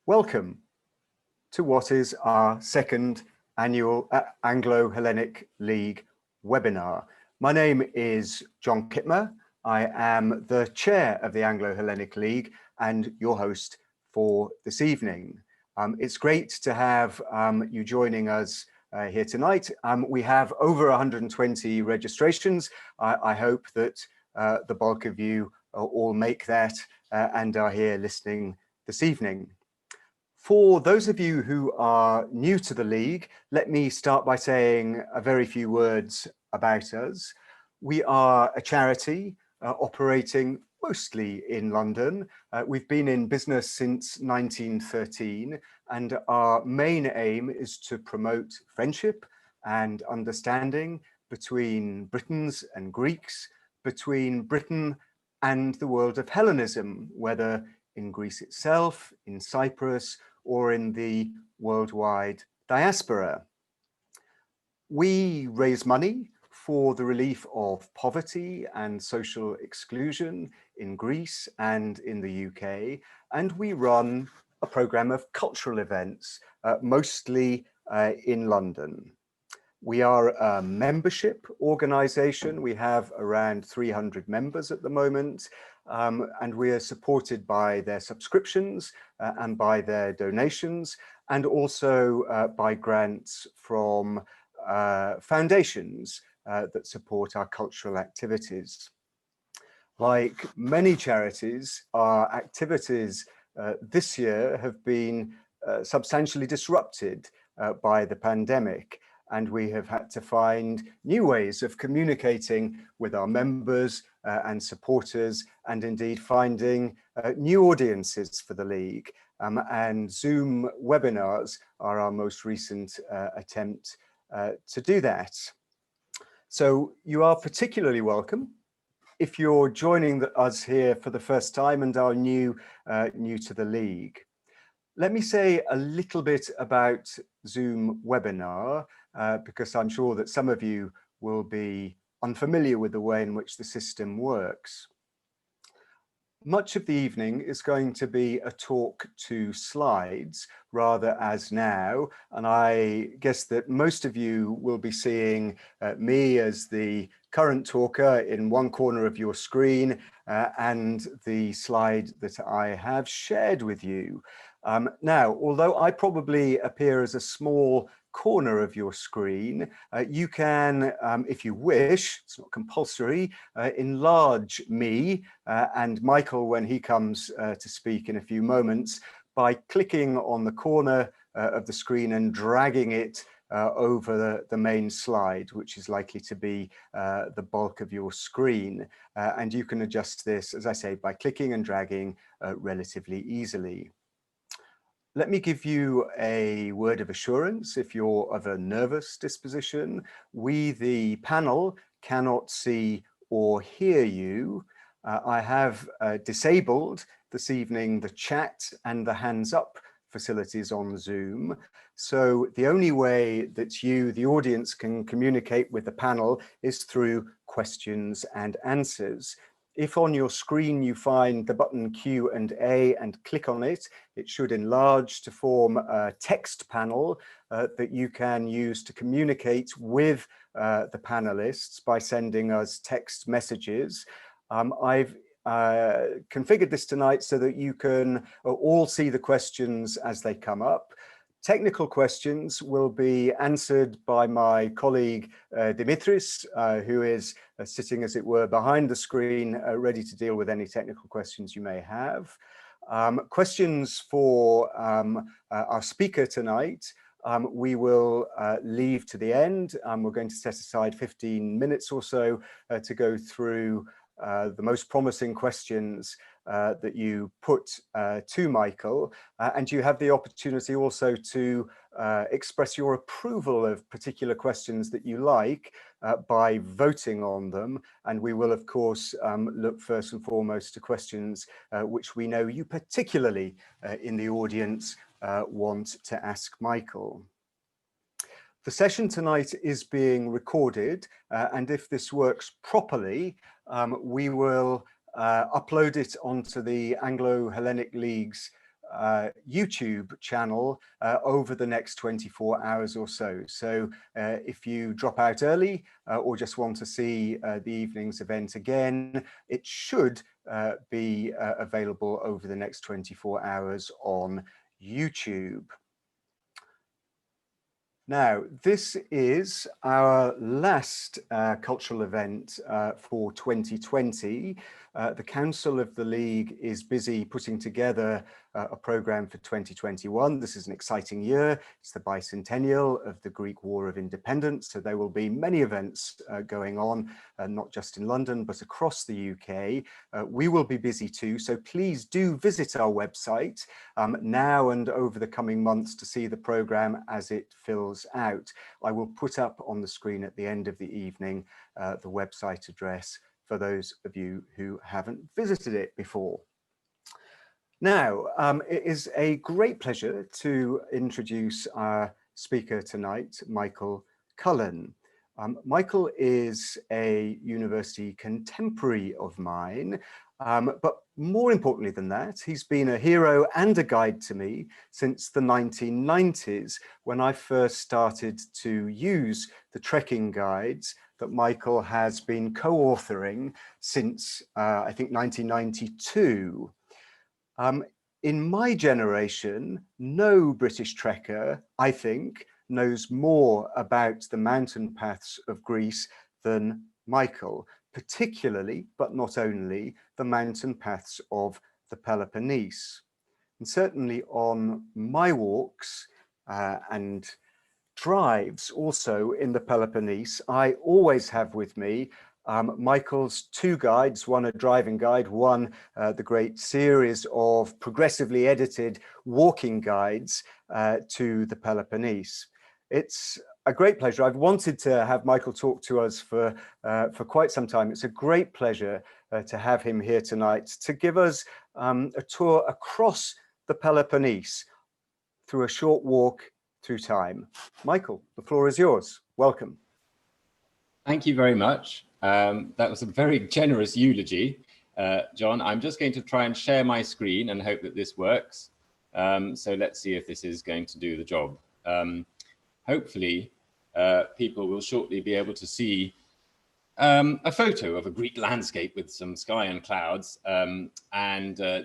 Welcome to what is our second annual Anglo-Hellenic League webinar. My name is John Kitmer. I am the chair of the Anglo-Hellenic League and your host for this evening. It's great to have you joining us here tonight. We have over 120 registrations. I hope that the bulk of you all make that and are here listening this evening. For those of you who are new to the League, let me start by saying a very few words about us. We are a charity operating mostly in London. We've been in business since 1913, and our main aim is to promote friendship and understanding between Britons and Greeks, between Britain and the world of Hellenism, whether in Greece itself, in Cyprus, or in the worldwide diaspora. We raise money for the relief of poverty and social exclusion in Greece and in the UK, and we run a programme of cultural events, mostly in London. We are a membership organisation. We have around 300 members at the moment, and we are supported by their subscriptions and by their donations, and also by grants from foundations that support our cultural activities. Like many charities, our activities this year have been substantially disrupted by the pandemic, and we have had to find new ways of communicating with our members and supporters, and indeed finding new audiences for the League. And Zoom webinars are our most recent attempt to do that. So you are particularly welcome if you're joining us here for the first time and are new to the League. Let me say a little bit about Zoom webinar, because I'm sure that some of you will be unfamiliar with the way in which the system works. Much of the evening is going to be a talk to slides rather as now, and I guess that most of you will be seeing me as the current talker in one corner of your screen and the slide that I have shared with you. Now, although I probably appear as a small corner of your screen, you can, if you wish, it's not compulsory, enlarge me and Michael when he comes to speak in a few moments by clicking on the corner of the screen and dragging it over the main slide, which is likely to be the bulk of your screen. And you can adjust this, as I say, by clicking and dragging relatively easily. Let me give you a word of assurance. If you're of a nervous disposition, we, the panel, cannot see or hear you. I have disabled this evening the chat and the hands up facilities on Zoom. So the only way that you, the audience, can communicate with the panel is through questions and answers. If on your screen you find the button Q&A and click on it, it should enlarge to form a text panel that you can use to communicate with the panelists by sending us text messages. I've configured this tonight so that you can all see the questions as they come up. Technical questions will be answered by my colleague Dimitris, who is sitting, as it were, behind the screen, ready to deal with any technical questions you may have. Questions for our speaker tonight, we will leave to the end. We're going to set aside 15 minutes or so to go through the most promising questions that you put to Michael, and you have the opportunity also to express your approval of particular questions that you like by voting on them. And we will, of course, look first and foremost to questions which we know you particularly in the audience want to ask Michael. The session tonight is being recorded, and if this works properly, we will upload it onto the Anglo-Hellenic League's YouTube channel over the next 24 hours or so. So if you drop out early or just want to see the evening's event again, it should be available over the next 24 hours on YouTube. Now, this is our last cultural event for 2020. The Council of the League is busy putting together a programme for 2021. This is an exciting year. It's the bicentennial of the Greek War of Independence, so there will be many events going on, not just in London, but across the UK. We will be busy too, so please do visit our website now and over the coming months to see the programme as it fills out. I will put up on the screen at the end of the evening the website address for those of you who haven't visited it before. Now, it is a great pleasure to introduce our speaker tonight, Michael Cullen. Michael is a university contemporary of mine, but more importantly than that, he's been a hero and a guide to me since the 1990s, when I first started to use the trekking guides that Michael has been co-authoring since, I think, 1992. In my generation, no British trekker, I think, knows more about the mountain paths of Greece than Michael, particularly, but not only, the mountain paths of the Peloponnese. And certainly on my walks and drives also in the Peloponnese, I always have with me Michael's two guides, one a driving guide, one the great series of progressively edited walking guides to the Peloponnese. It's a great pleasure. I've wanted to have Michael talk to us for quite some time. It's a great pleasure to have him here tonight to give us a tour across the Peloponnese through a short walk through time. Michael, the floor is yours. Welcome. Thank you very much. That was a very generous eulogy, John. I'm just going to try and share my screen and hope that this works. So let's see if this is going to do the job. Hopefully, people will shortly be able to see a photo of a Greek landscape with some sky and clouds.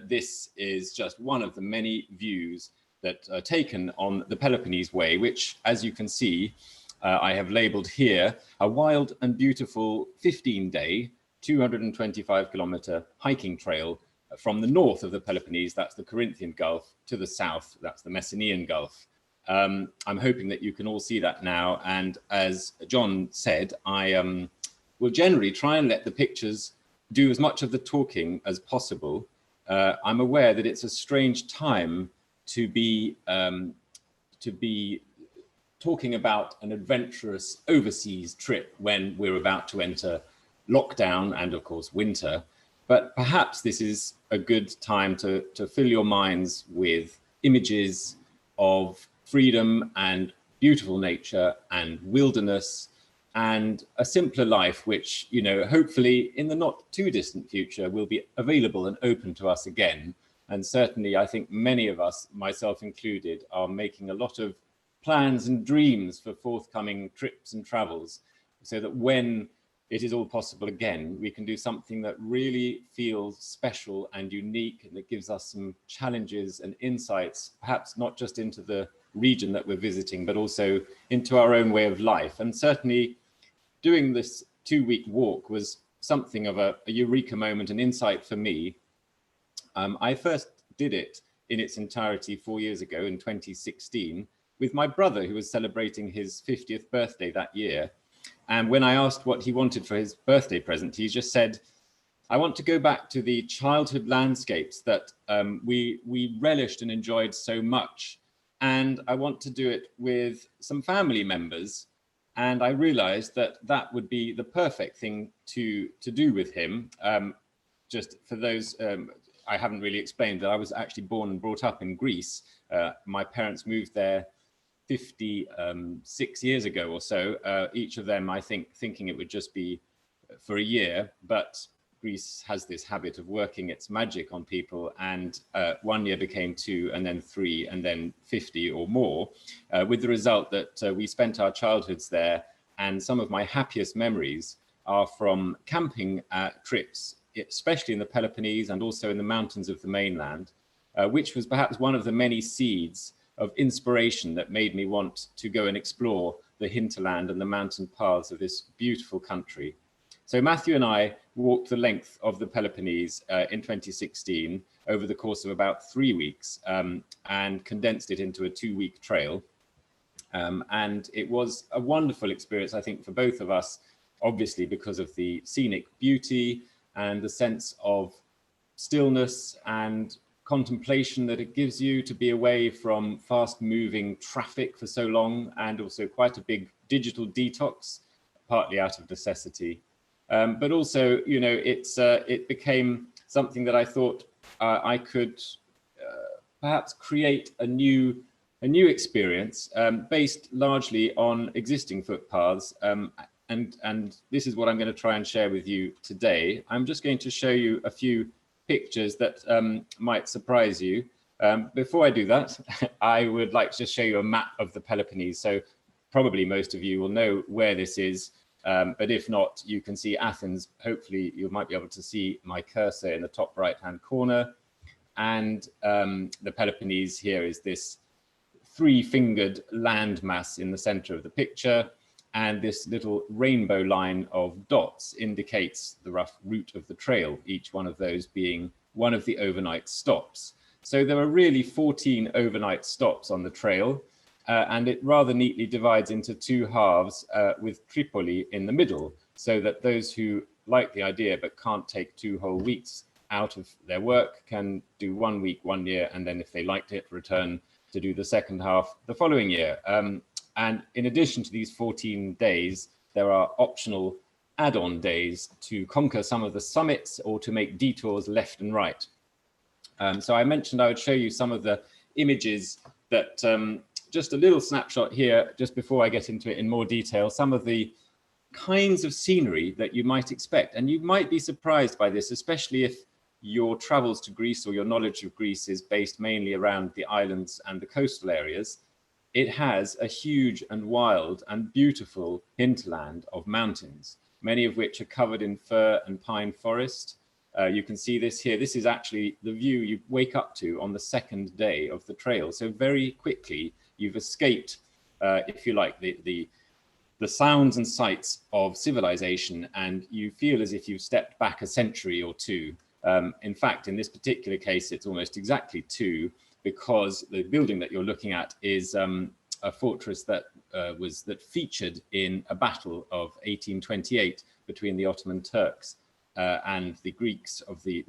This is just one of the many views that are taken on the Peloponnese Way, which, as you can see, I have labeled here a wild and beautiful 15-day, 225-kilometer hiking trail from the north of the Peloponnese, that's the Corinthian Gulf, to the south, that's the Messenian Gulf. I'm hoping that you can all see that now. And as John said, I will generally try and let the pictures do as much of the talking as possible. I'm aware that it's a strange time to be talking about an adventurous overseas trip when we're about to enter lockdown and of course winter, but perhaps this is a good time to fill your minds with images of freedom and beautiful nature and wilderness and a simpler life, which, you know, hopefully in the not too distant future will be available and open to us again. And certainly I think many of us, myself included, are making a lot of plans and dreams for forthcoming trips and travels, so that when it is all possible again, we can do something that really feels special and unique, and that gives us some challenges and insights, perhaps not just into the region that we're visiting, but also into our own way of life. And certainly doing this 2-week walk was something of a eureka moment, an insight for me. I first did it in its entirety 4 years ago in 2016 with my brother, who was celebrating his 50th birthday that year. And when I asked what he wanted for his birthday present, he just said, I want to go back to the childhood landscapes that we relished and enjoyed so much. And I want to do it with some family members. And I realized that that would be the perfect thing to do with him. Just for those, I haven't really explained that I was actually born and brought up in Greece. My parents moved there 56 years ago or so, each of them, I think, thinking it would just be for a year. But Greece has this habit of working its magic on people, and 1 year became 2, and then 3, and then 50 or more, with the result that we spent our childhoods there. And some of my happiest memories are from camping trips, especially in the Peloponnese and also in the mountains of the mainland, which was perhaps one of the many seeds of inspiration that made me want to go and explore the hinterland and the mountain paths of this beautiful country. So Matthew and I walked the length of the Peloponnese in 2016 over the course of about 3 weeks, and condensed it into a 2-week trail. And it was a wonderful experience, I think, for both of us, obviously because of the scenic beauty and the sense of stillness and contemplation that it gives you to be away from fast-moving traffic for so long, and also quite a big digital detox, partly out of necessity. But also, you know, it became something that I thought I could perhaps create a new experience based largely on existing footpaths. And this is what I'm going to try and share with you today. I'm just going to show you a few pictures that might surprise you. Before I do that, I would like to just show you a map of the Peloponnese. So probably most of you will know where this is, but if not, you can see Athens. Hopefully you might be able to see my cursor in the top right-hand corner. And the Peloponnese here is this 3-fingered landmass in the center of the picture. And this little rainbow line of dots indicates the rough route of the trail, each one of those being one of the overnight stops. So there are really 14 overnight stops on the trail, and it rather neatly divides into 2 halves with Tripoli in the middle, so that those who like the idea but can't take 2 whole weeks out of their work can do 1 week, 1 year, and then if they liked it, return to do the second half the following year. And in addition to these 14 days, there are optional add-on days to conquer some of the summits or to make detours left and right. So I mentioned I would show you some of the images that, just a little snapshot here, just before I get into it in more detail, some of the kinds of scenery that you might expect. And you might be surprised by this, especially if your travels to Greece or your knowledge of Greece is based mainly around the islands and the coastal areas. It has a huge and wild and beautiful hinterland of mountains, many of which are covered in fir and pine forest. You can see this here. This is actually the view you wake up to on the 2nd day of the trail. So very quickly, you've escaped, if you like, the sounds and sights of civilization, and you feel as if you've stepped back a century or 2. In fact, in this particular case, it's almost exactly 2, because the building that you're looking at is a fortress that featured in a battle of 1828 between the Ottoman Turks and the Greeks of the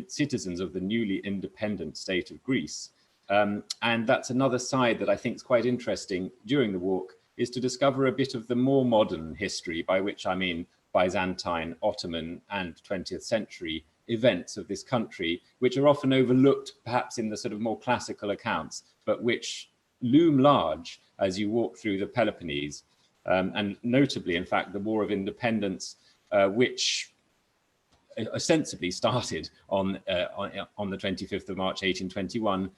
citizens of the newly independent state of Greece. And that's another side that I think is quite interesting during the walk, is to discover a bit of the more modern history, by which I mean Byzantine, Ottoman, and 20th century events of this country, which are often overlooked perhaps in the sort of more classical accounts, but which loom large as you walk through the Peloponnese. And notably, in fact, the War of Independence, which ostensibly started on the 25th of March, 1821,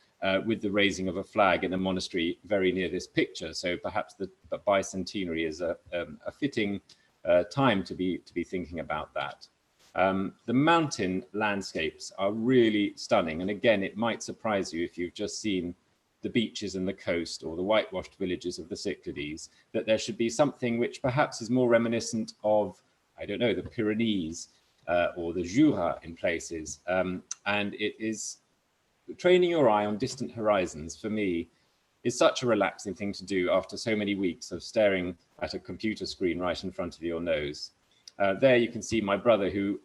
with the raising of a flag in a monastery very near this picture. So perhaps the bicentenary is a fitting time to be thinking about that. The mountain landscapes are really stunning. And again, it might surprise you if you've just seen the beaches and the coast or the whitewashed villages of the Cyclades, that there should be something which perhaps is more reminiscent of, I don't know, the Pyrenees or the Jura in places. And it is training your eye on distant horizons, for me, is such a relaxing thing to do after so many weeks of staring at a computer screen right in front of your nose. There you can see my brother, who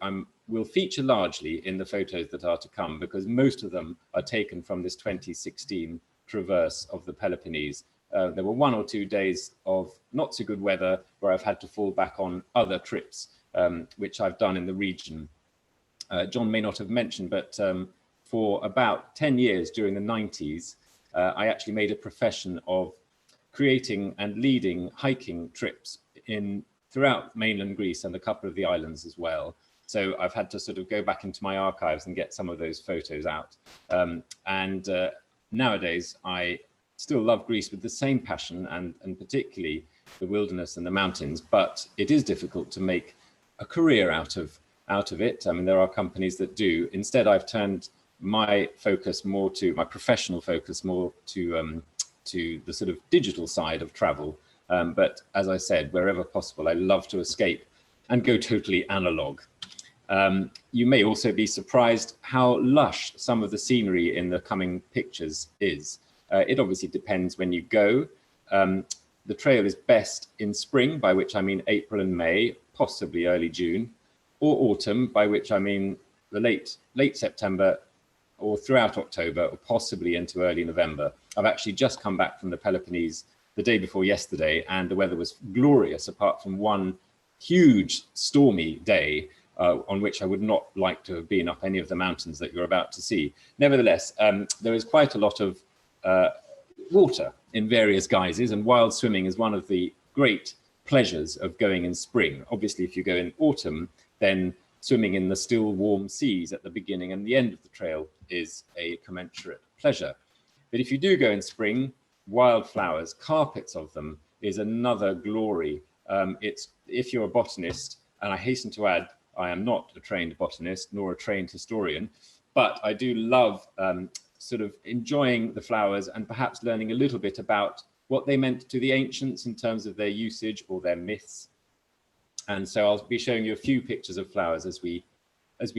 will feature largely in the photos that are to come, because most of them are taken from this 2016 traverse of the Peloponnese. There were 1 or 2 days of not so good weather where I've had to fall back on other trips, which I've done in the region. John may not have mentioned, but for about 10 years during the 90s, I actually made a profession of creating and leading hiking trips throughout mainland Greece and a couple of the islands as well. So I've had to sort of go back into my archives and get some of those photos out. Nowadays, I still love Greece with the same passion, and particularly the wilderness and the mountains, but it is difficult to make a career out of it. I mean, there are companies that do. Instead, I've turned my focus more to my professional focus more to the sort of digital side of travel. But as I said, wherever possible, I love to escape and go totally analog. You may also be surprised how lush some of the scenery in the coming pictures is. It obviously depends when you go. The trail is best in spring, by which I mean April and May, possibly early June, or autumn, by which I mean the late September or throughout October, or possibly into early November. I've actually just come back from the Peloponnese the day before yesterday, and the weather was glorious, apart from one huge stormy day on which I would not like to have been up any of the mountains that you're about to see. Nevertheless, there is quite a lot of water in various guises, and wild swimming is one of the great pleasures of going in spring. Obviously, if you go in autumn, then swimming in the still warm seas at the beginning and the end of the trail is a commensurate pleasure. But if you do go in spring, wildflowers, carpets of them, is another glory. If you're a botanist, and I hasten to add, I am not a trained botanist nor a trained historian, but I do love sort of enjoying the flowers and perhaps learning a little bit about what they meant to the ancients in terms of their usage or their myths. And so I'll be showing you a few pictures of flowers as we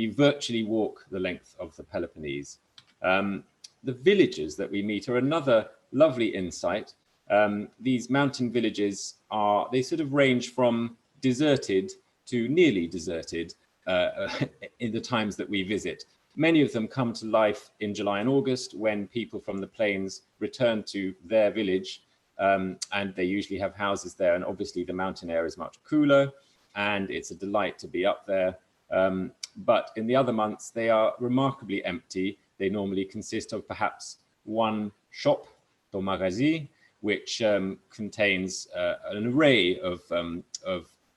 virtually walk the length of the Peloponnese. The villages that we meet are another lovely insight. These mountain villages they sort of range from deserted to nearly deserted in the times that we visit. Many of them come to life in July and August when people from the plains return to their village, and they usually have houses there, and obviously the mountain air is much cooler and it's a delight to be up there. But in the other months, they are remarkably empty. They normally consist of perhaps one shop, or magasin, which contains an array of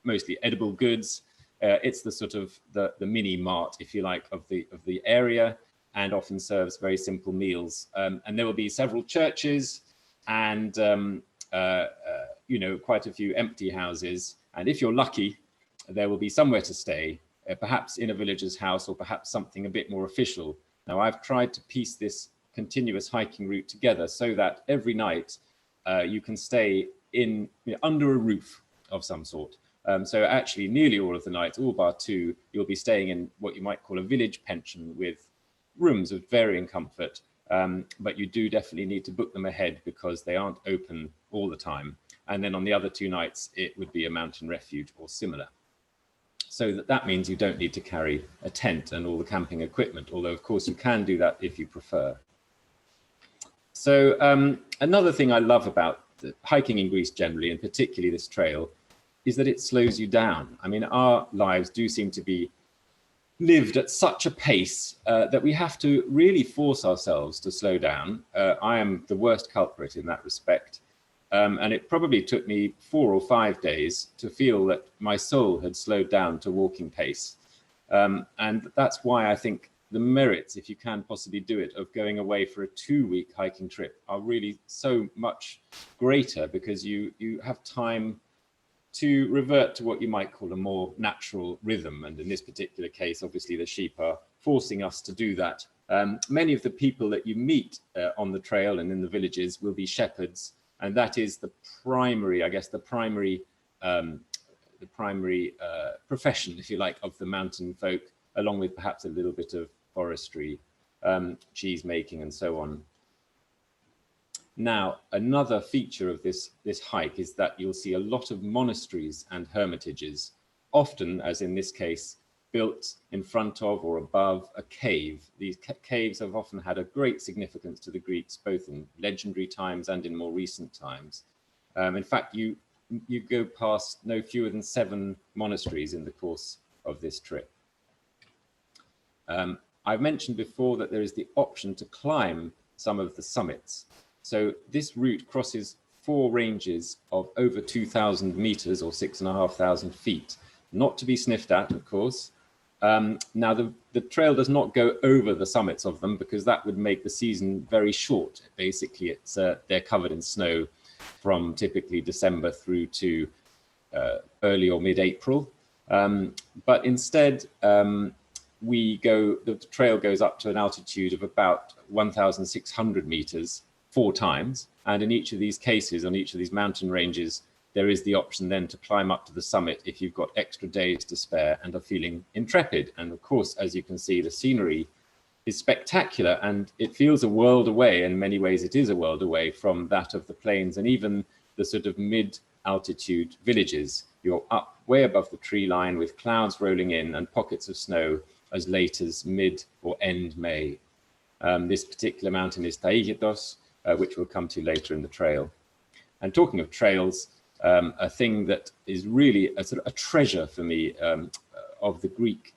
mostly edible goods. It's the sort of the mini mart, if you like, of the area, and often serves very simple meals. And there will be several churches and quite a few empty houses. And if you're lucky, there will be somewhere to stay, perhaps in a villager's house or perhaps something a bit more official. Now, I've tried to piece this continuous hiking route together so that every night you can stay under a roof of some sort. So actually nearly all of the nights, all bar two, you'll be staying in what you might call a village pension with rooms of varying comfort. But you do definitely need to book them ahead because they aren't open all the time. And then on the other two nights, it would be a mountain refuge or similar. So that means you don't need to carry a tent and all the camping equipment, although of course you can do that if you prefer. So another thing I love about hiking in Greece generally, and particularly this trail, is that it slows you down. I mean, our lives do seem to be lived at such a pace that we have to really force ourselves to slow down. I am the worst culprit in that respect. And it probably took me 4 or 5 days to feel that my soul had slowed down to walking pace. And that's why I think the merits, if you can possibly do it, of going away for a 2-week hiking trip are really so much greater, because you have time to revert to what you might call a more natural rhythm. And in this particular case, obviously the sheep are forcing us to do that. Many of the people that you meet on the trail and in the villages will be shepherds. And that is the primary, I guess, the primary profession, if you like, of the mountain folk, along with perhaps a little bit of forestry, cheese making, and so on. Now, another feature of this hike is that you'll see a lot of monasteries and hermitages, often, as in this case, built in front of or above a cave. These caves have often had a great significance to the Greeks, both in legendary times and in more recent times. In fact, you go past no fewer than 7 monasteries in the course of this trip. I've mentioned before that there is the option to climb some of the summits. So this route crosses 4 ranges of over 2,000 meters or 6,500 feet, not to be sniffed at, of course. Now, the trail does not go over the summits of them because that would make the season very short. Basically, they're covered in snow from typically December through to early or mid-April. But instead, the trail goes up to an altitude of about 1,600 meters 4 times. And in each of these cases, on each of these mountain ranges, there is the option then to climb up to the summit if you've got extra days to spare and are feeling intrepid. And of course, as you can see, the scenery is spectacular and it feels a world away. In many ways, it is a world away from that of the plains and even the sort of mid-altitude villages. You're up way above the tree line with clouds rolling in and pockets of snow as late as mid or end May. This particular mountain is Taygetos, which we'll come to later in the trail. And talking of trails, a thing that is really a sort of a treasure for me of the Greek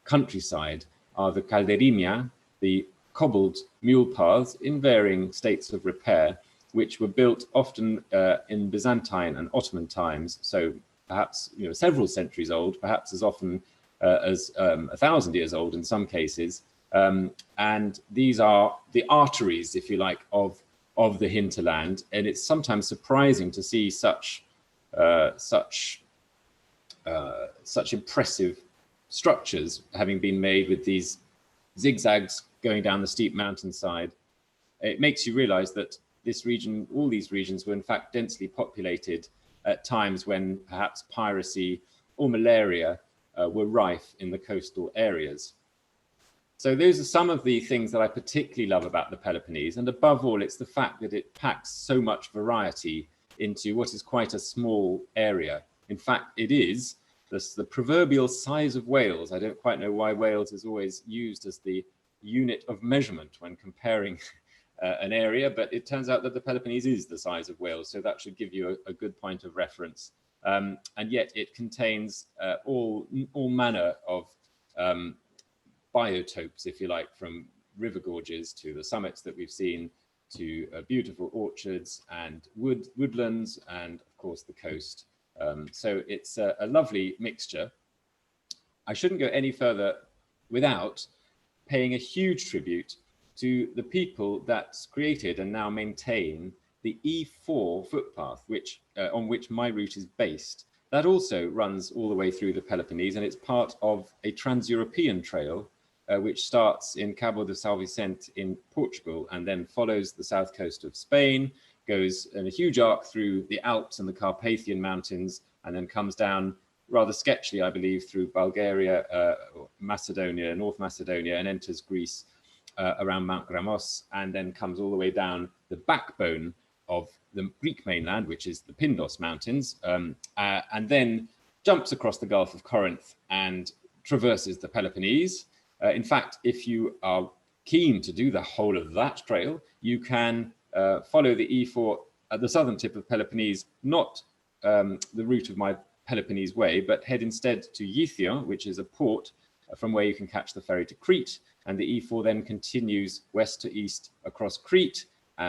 countryside are the kalderimia, the cobbled mule paths in varying states of repair, which were built often in Byzantine and Ottoman times. So perhaps several centuries old, perhaps as often as 1,000 years old in some cases. And these are the arteries, if you like, of the hinterland, and it's sometimes surprising to see such impressive structures having been made with these zigzags going down the steep mountainside. It makes you realize that this region, all these regions, were in fact densely populated at times when perhaps piracy or malaria were rife in the coastal areas. So those are some of the things that I particularly love about the Peloponnese. And above all, it's the fact that it packs so much variety into what is quite a small area. In fact, it is the proverbial size of Wales. I don't quite know why Wales is always used as the unit of measurement when comparing an area, but it turns out that the Peloponnese is the size of Wales. So that should give you a good point of reference. And yet it contains all manner of biotopes, if you like, from river gorges to the summits that we've seen, to beautiful orchards and woodlands, and of course the coast. So it's a lovely mixture. I shouldn't go any further without paying a huge tribute to the people that created and now maintain the E4 footpath, on which my route is based. That also runs all the way through the Peloponnese, and it's part of a trans-European trail which starts in Cabo de São Vicente in Portugal and then follows the south coast of Spain, goes in a huge arc through the Alps and the Carpathian Mountains, and then comes down rather sketchily, I believe, through Bulgaria, Macedonia, North Macedonia, and enters Greece around Mount Gramos, and then comes all the way down the backbone of the Greek mainland, which is the Pindos Mountains, and then jumps across the Gulf of Corinth and traverses the Peloponnese. In fact, if you are keen to do the whole of that trail, you can follow the E4 at the southern tip of Peloponnese, not the route of my Peloponnese Way, but head instead to Yithia, which is a port from where you can catch the ferry to Crete. And the E4 then continues west to east across Crete.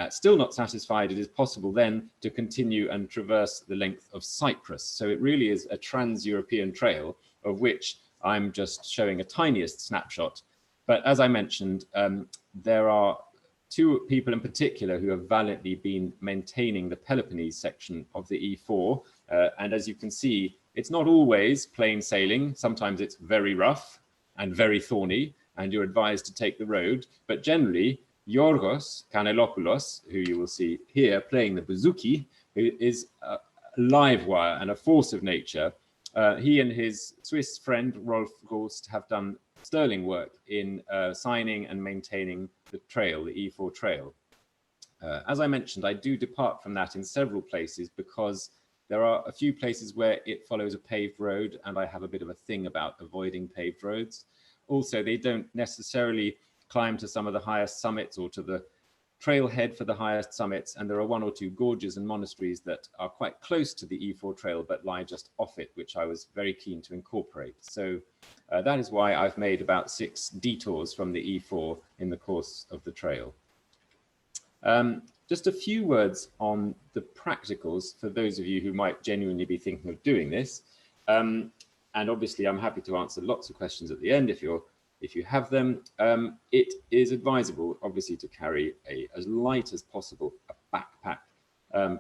Still not satisfied, it is possible then to continue and traverse the length of Cyprus. So it really is a trans-European trail, of which I'm just showing a tiniest snapshot. But as I mentioned, there are 2 people in particular who have valiantly been maintaining the Peloponnese section of the E4. And as you can see, it's not always plain sailing. Sometimes it's very rough and very thorny, and you're advised to take the road. But generally, Yorgos Kanelopoulos, who you will see here playing the bouzouki, who is a live wire and a force of nature. He and his Swiss friend Rolf Gorst have done sterling work in signing and maintaining the trail, the E4 trail. As I mentioned, I do depart from that in several places because there are a few places where it follows a paved road, and I have a bit of a thing about avoiding paved roads. Also, they don't necessarily climb to some of the highest summits or to the trailhead for the highest summits, and there are 1 or 2 gorges and monasteries that are quite close to the E4 trail but lie just off it, which I was very keen to incorporate. So that is why I've made about 6 detours from the E4 in the course of the trail. Just a few words on the practicals for those of you who might genuinely be thinking of doing this. And obviously, I'm happy to answer lots of questions at the end if you have them. It is advisable, obviously, to carry as light as possible a backpack.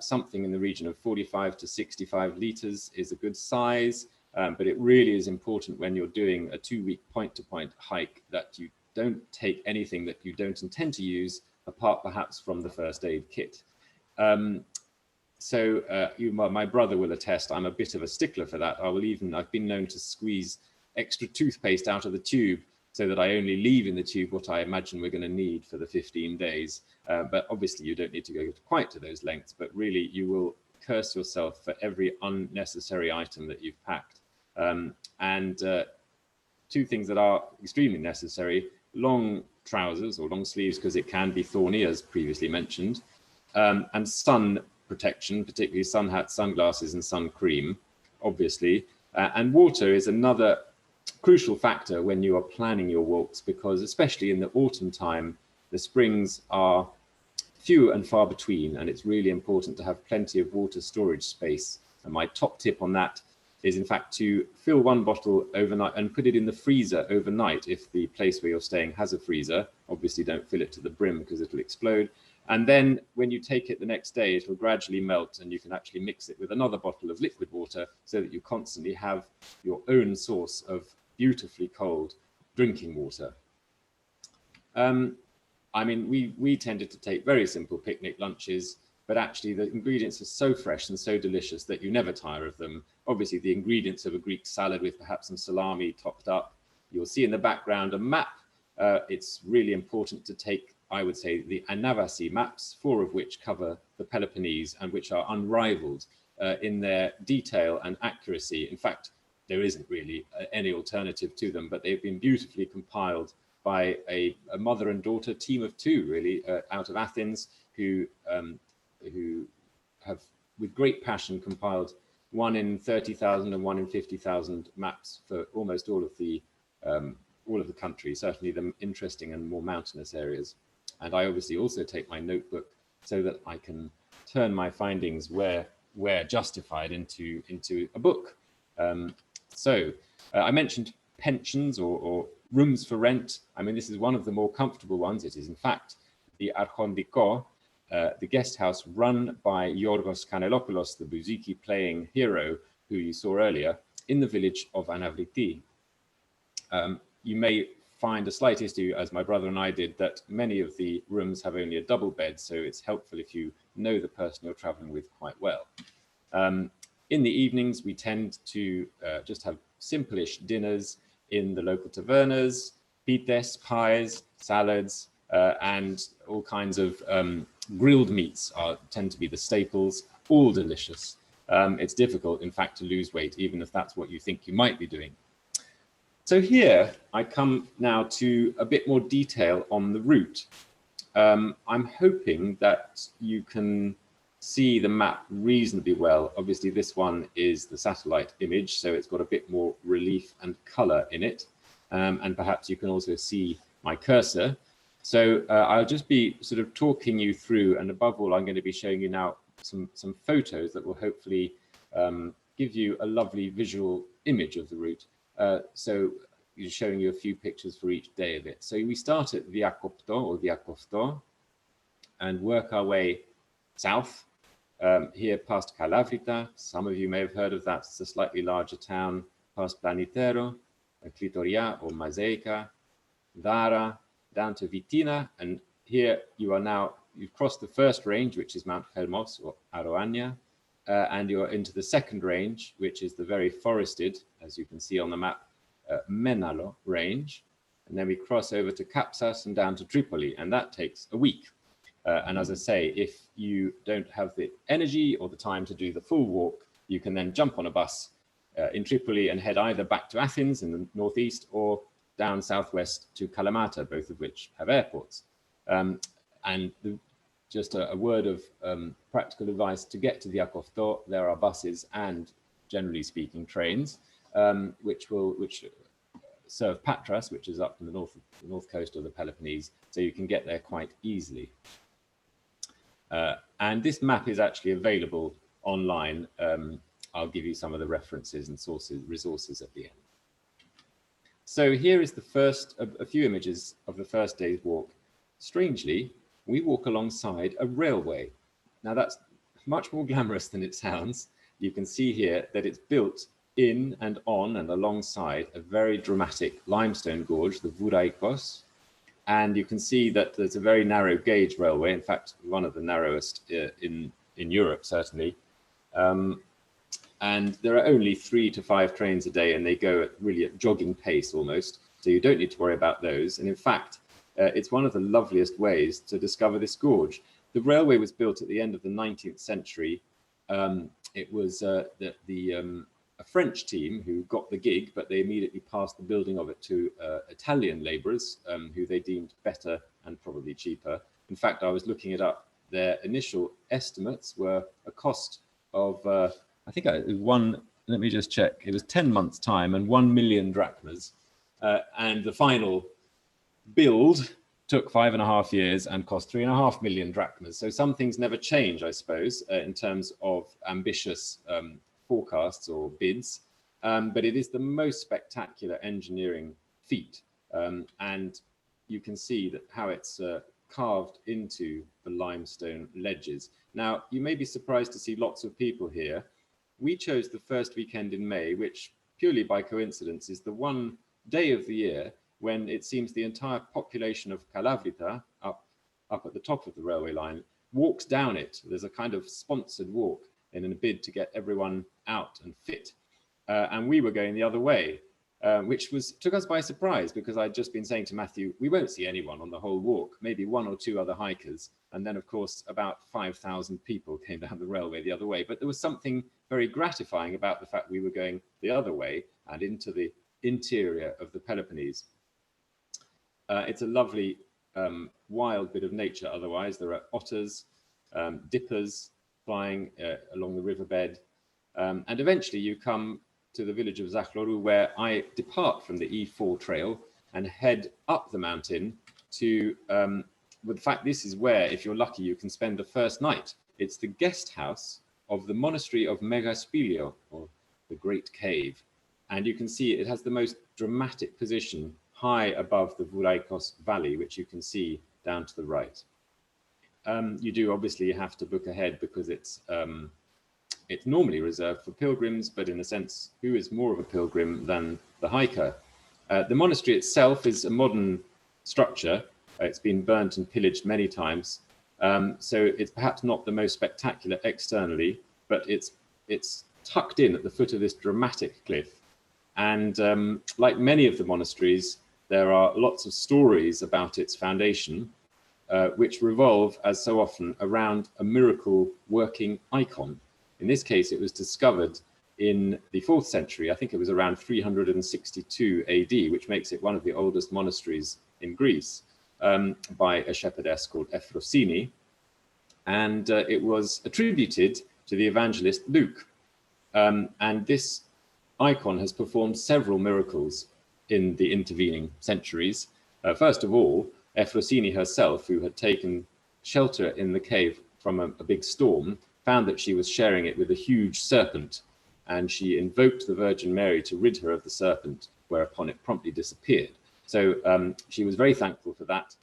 Something in the region of 45 to 65 liters is a good size, but it really is important when you're doing a 2-week point-to-point hike that you don't take anything that you don't intend to use, apart perhaps from the first aid kit. My brother will attest, I'm a bit of a stickler for that. I've been known to squeeze extra toothpaste out of the tube so that I only leave in the tube what I imagine we're going to need for the 15 days. But obviously you don't need to go quite to those lengths, but really you will curse yourself for every unnecessary item that you've packed. Two things that are extremely necessary: long trousers or long sleeves, because it can be thorny, as previously mentioned, and sun protection, particularly sun hats, sunglasses, and sun cream, obviously. And water is another crucial factor when you are planning your walks, because especially in the autumn time, the springs are few and far between, and it's really important to have plenty of water storage space. And my top tip on that is, in fact, to fill one bottle overnight and put it in the freezer overnight if the place where you're staying has a freezer. Obviously, don't fill it to the brim because it'll explode. And then when you take it the next day, it will gradually melt, and you can actually mix it with another bottle of liquid water so that you constantly have your own source of beautifully cold drinking water. We tended to take very simple picnic lunches, but actually the ingredients are so fresh and so delicious that you never tire of them. Obviously, the ingredients of a Greek salad with perhaps some salami topped up. You'll see in the background a map. It's really important to take, I would say, the Anavasi maps, 4 of which cover the Peloponnese and which are unrivaled in their detail and accuracy. In fact, there isn't really any alternative to them, but they've been beautifully compiled by a mother and daughter team of 2, really, out of Athens, who have, with great passion, compiled 1 in 30,000 and 1 in 50,000 maps for almost all of the country, certainly the interesting and more mountainous areas. And I obviously also take my notebook so that I can turn my findings where justified into a book. I mentioned pensions or rooms for rent. I mean, this is one of the more comfortable ones. It is, in fact, the Archondiko, the guest house run by Yorgos Kanellopoulos, the bouziki playing hero who you saw earlier, in the village of Anavriti. You may find a slight issue, as my brother and I did, that many of the rooms have only a double bed, so it's helpful if you know the person you're traveling with quite well. In the evenings, we tend to just have simple-ish dinners in the local tavernas, pites, pies, salads, and all kinds of grilled meats tend to be the staples, all delicious. It's difficult, in fact, to lose weight, even if that's what you think you might be doing. So here I come now to a bit more detail on the route. I'm hoping that you can see the map reasonably well. Obviously, this one is the satellite image, so it's got a bit more relief and color in it. And perhaps you can also see my cursor. So I'll just be sort of talking you through, and above all, I'm going to be showing you now some photos that will hopefully give you a lovely visual image of the route. So showing you a few pictures for each day of it. So we start at Diakopto or Diakopto and work our way south. Here past Kalavrita, some of you may have heard of that. It's a slightly larger town, past Planitero, Klitoria or Mazeica, Dara, down to Vitina, and here you've crossed the first range, which is Mount Helmos or Aroania, and you're into the second range, which is the very forested, as you can see on the map, Menalo range, and then we cross over to Kapsas and down to Tripoli, and that takes a week. And as I say, if you don't have the energy or the time to do the full walk, you can then jump on a bus in Tripoli and head either back to Athens in the northeast or down southwest to Kalamata, both of which have airports. Just a word of practical advice: to get to the Diakopto, there are buses and, generally speaking, trains, which serve Patras, which is up in the north coast of the Peloponnese, so you can get there quite easily. And this map is actually available online. I'll give you some of the references and resources at the end. So here is the first, a few images of the first day's walk. Strangely, we walk alongside a railway. Now that's much more glamorous than it sounds. You can see here that it's built in and on and alongside a very dramatic limestone gorge, the Vuraikos. And you can see that there's a very narrow gauge railway, in fact, one of the narrowest in Europe, certainly. And there are only 3 to 5 trains a day, and they go really at jogging pace almost. So you don't need to worry about those. And in fact, it's one of the loveliest ways to discover this gorge. The railway was built at the end of the 19th century. It was a French team who got the gig, but they immediately passed the building of it to Italian labourers who they deemed better and probably cheaper. In fact, I was looking it up. Their initial estimates were a cost of, I think it was let me just check. It was 10 months' time and 1 million drachmas. And the final build took 5.5 years and cost 3.5 million drachmas. So some things never change, I suppose, in terms of ambitious forecasts or bids. But it is the most spectacular engineering feat. And you can see that how it's carved into the limestone ledges. Now, you may be surprised to see lots of people here. We chose the first weekend in May, which purely by coincidence is the one day of the year when it seems the entire population of Kalavrita, up at the top of the railway line, walks down it. There's a kind of sponsored walk in a bid to get everyone out and fit. And we were going the other way, which took us by surprise, because I'd just been saying to Matthew, we won't see anyone on the whole walk, maybe 1 or 2 other hikers. And then, of course, about 5,000 people came down the railway the other way. But there was something very gratifying about the fact we were going the other way and into the interior of the Peloponnese. It's a lovely, wild bit of nature otherwise. There are otters, dippers flying along the riverbed. And eventually you come to the village of Zahloru, where I depart from the E4 trail and head up the mountain to, in fact, this is where, if you're lucky, you can spend the first night. It's the guest house of the monastery of Megaspilio, or the Great Cave. And you can see it has the most dramatic position high above the Vuraikos Valley, which you can see down to the right. You do obviously have to book ahead, because it's normally reserved for pilgrims, but in a sense, who is more of a pilgrim than the hiker? The monastery itself is a modern structure. It's been burnt and pillaged many times. So it's perhaps not the most spectacular externally, but it's tucked in at the foot of this dramatic cliff. And like many of the monasteries, there are lots of stories about its foundation, which revolve, as so often, around a miracle working icon. In this case, it was discovered in the 4th century. I think it was around 362 AD, which makes it one of the oldest monasteries in Greece, by a shepherdess called Ephrosini. And it was attributed to the evangelist Luke. And this icon has performed several miracles in the intervening centuries. First of all, Ephrosini herself, who had taken shelter in the cave from a big storm, found that she was sharing it with a huge serpent, and she invoked the Virgin Mary to rid her of the serpent, whereupon it promptly disappeared. So she was very thankful for that,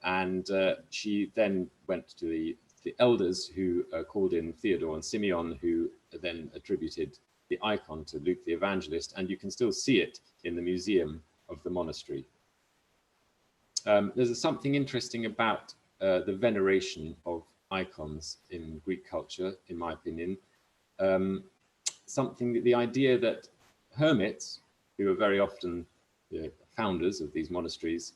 and she then went to the elders who called in Theodore and Simeon, who then attributed the icon to Luke the Evangelist, and you can still see it in the museum of the monastery. There's something interesting about the veneration of icons in Greek culture, in my opinion. The idea that hermits, who are very often the founders of these monasteries,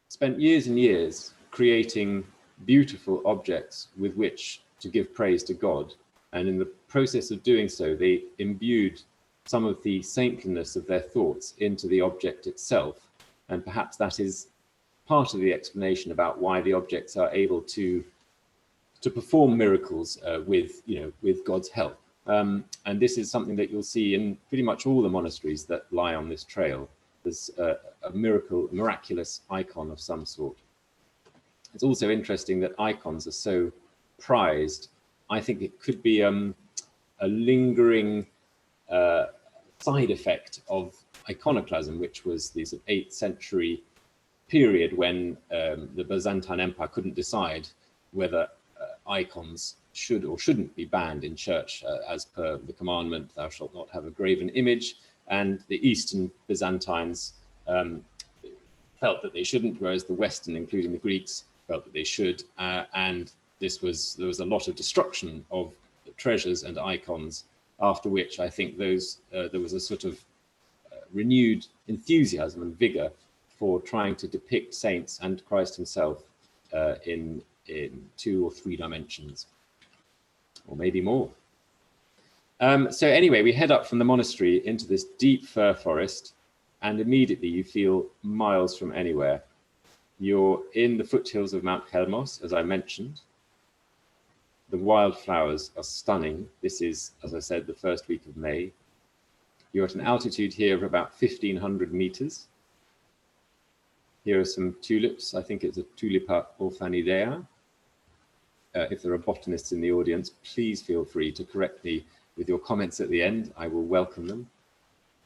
spent years and years creating beautiful objects with which to give praise to God. And in the process of doing so, they imbued some of the saintliness of their thoughts into the object itself. And perhaps that is part of the explanation about why the objects are able to perform miracles with God's help. And this is something that you'll see in pretty much all the monasteries that lie on this trail. There's a miraculous icon of some sort. It's also interesting that icons are so prized. I think it could be a lingering side effect of iconoclasm, which was the sort of 8th century period when the Byzantine Empire couldn't decide whether icons should or shouldn't be banned in church as per the commandment, thou shalt not have a graven image. And the Eastern Byzantines felt that they shouldn't, whereas the Western, including the Greeks, felt that they should. And there was a lot of destruction of treasures and icons, after which I think there was a sort of renewed enthusiasm and vigor for trying to depict saints and Christ himself in 2 or 3 dimensions, or maybe more. So anyway, we head up from the monastery into this deep fir forest, and immediately you feel miles from anywhere. You're in the foothills of Mount Helmos, as I mentioned. The wildflowers are stunning. This is, as I said, the first week of May. You're at an altitude here of about 1,500 meters. Here are some tulips. I think it's a Tulipa orphanidea. If there are botanists in the audience, please feel free to correct me with your comments at the end. I will welcome them.